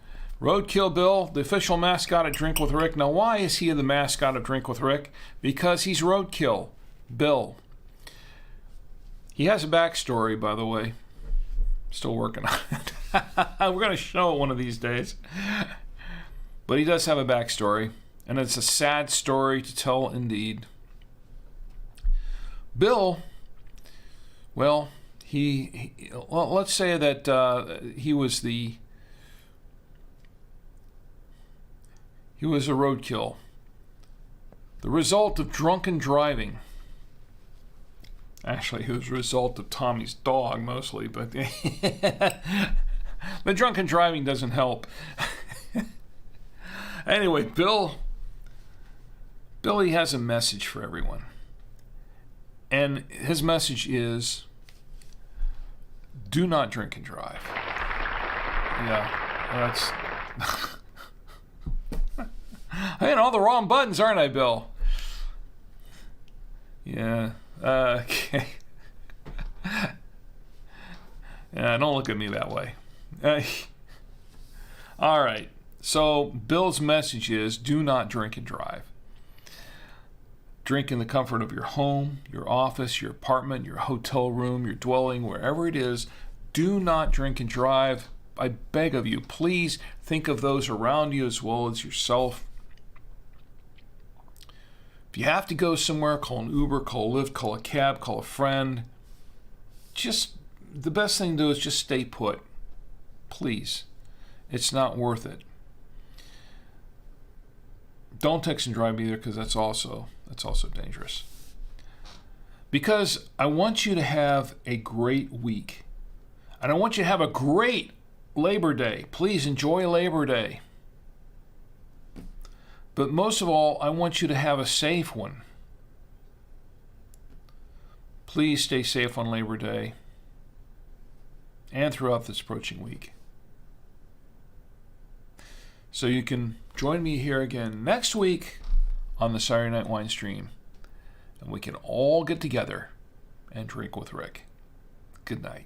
Roadkill Bill, the official mascot at Drink with Rick. Now, why is he the mascot of Drink with Rick? Because he's Roadkill Bill. He has a backstory, by the way. Still working on it. We're going to show it one of these days. But he does have a backstory, and it's a sad story to tell indeed. Bill, well, let's say that he was a roadkill. The result of drunken driving. Actually, it was a result of Tommy's dog mostly, but the drunken driving doesn't help. Anyway, Billy has a message for everyone. And his message is, do not drink and drive. Yeah, that's... I'm hitting all the wrong buttons, aren't I, Bill? Yeah. Okay. Yeah, don't look at me that way. All right. So Bill's message is, do not drink and drive. Drink in the comfort of your home, your office, your apartment, your hotel room, your dwelling, wherever it is. Do not drink and drive. I beg of you, please think of those around you as well as yourself. If you have to go somewhere, call an Uber, call a Lyft, call a cab, call a friend. Just, the best thing to do is just stay put. Please. It's not worth it. Don't text and drive either, because that's also dangerous. Because I want you to have a great week. And I want you to have a great Labor Day. Please enjoy Labor Day. But most of all, I want you to have a safe one. Please stay safe on Labor Day and throughout this approaching week. So you can join me here again next week on the Saturday Night Wine stream, and we can all get together and drink with Rick. Good night.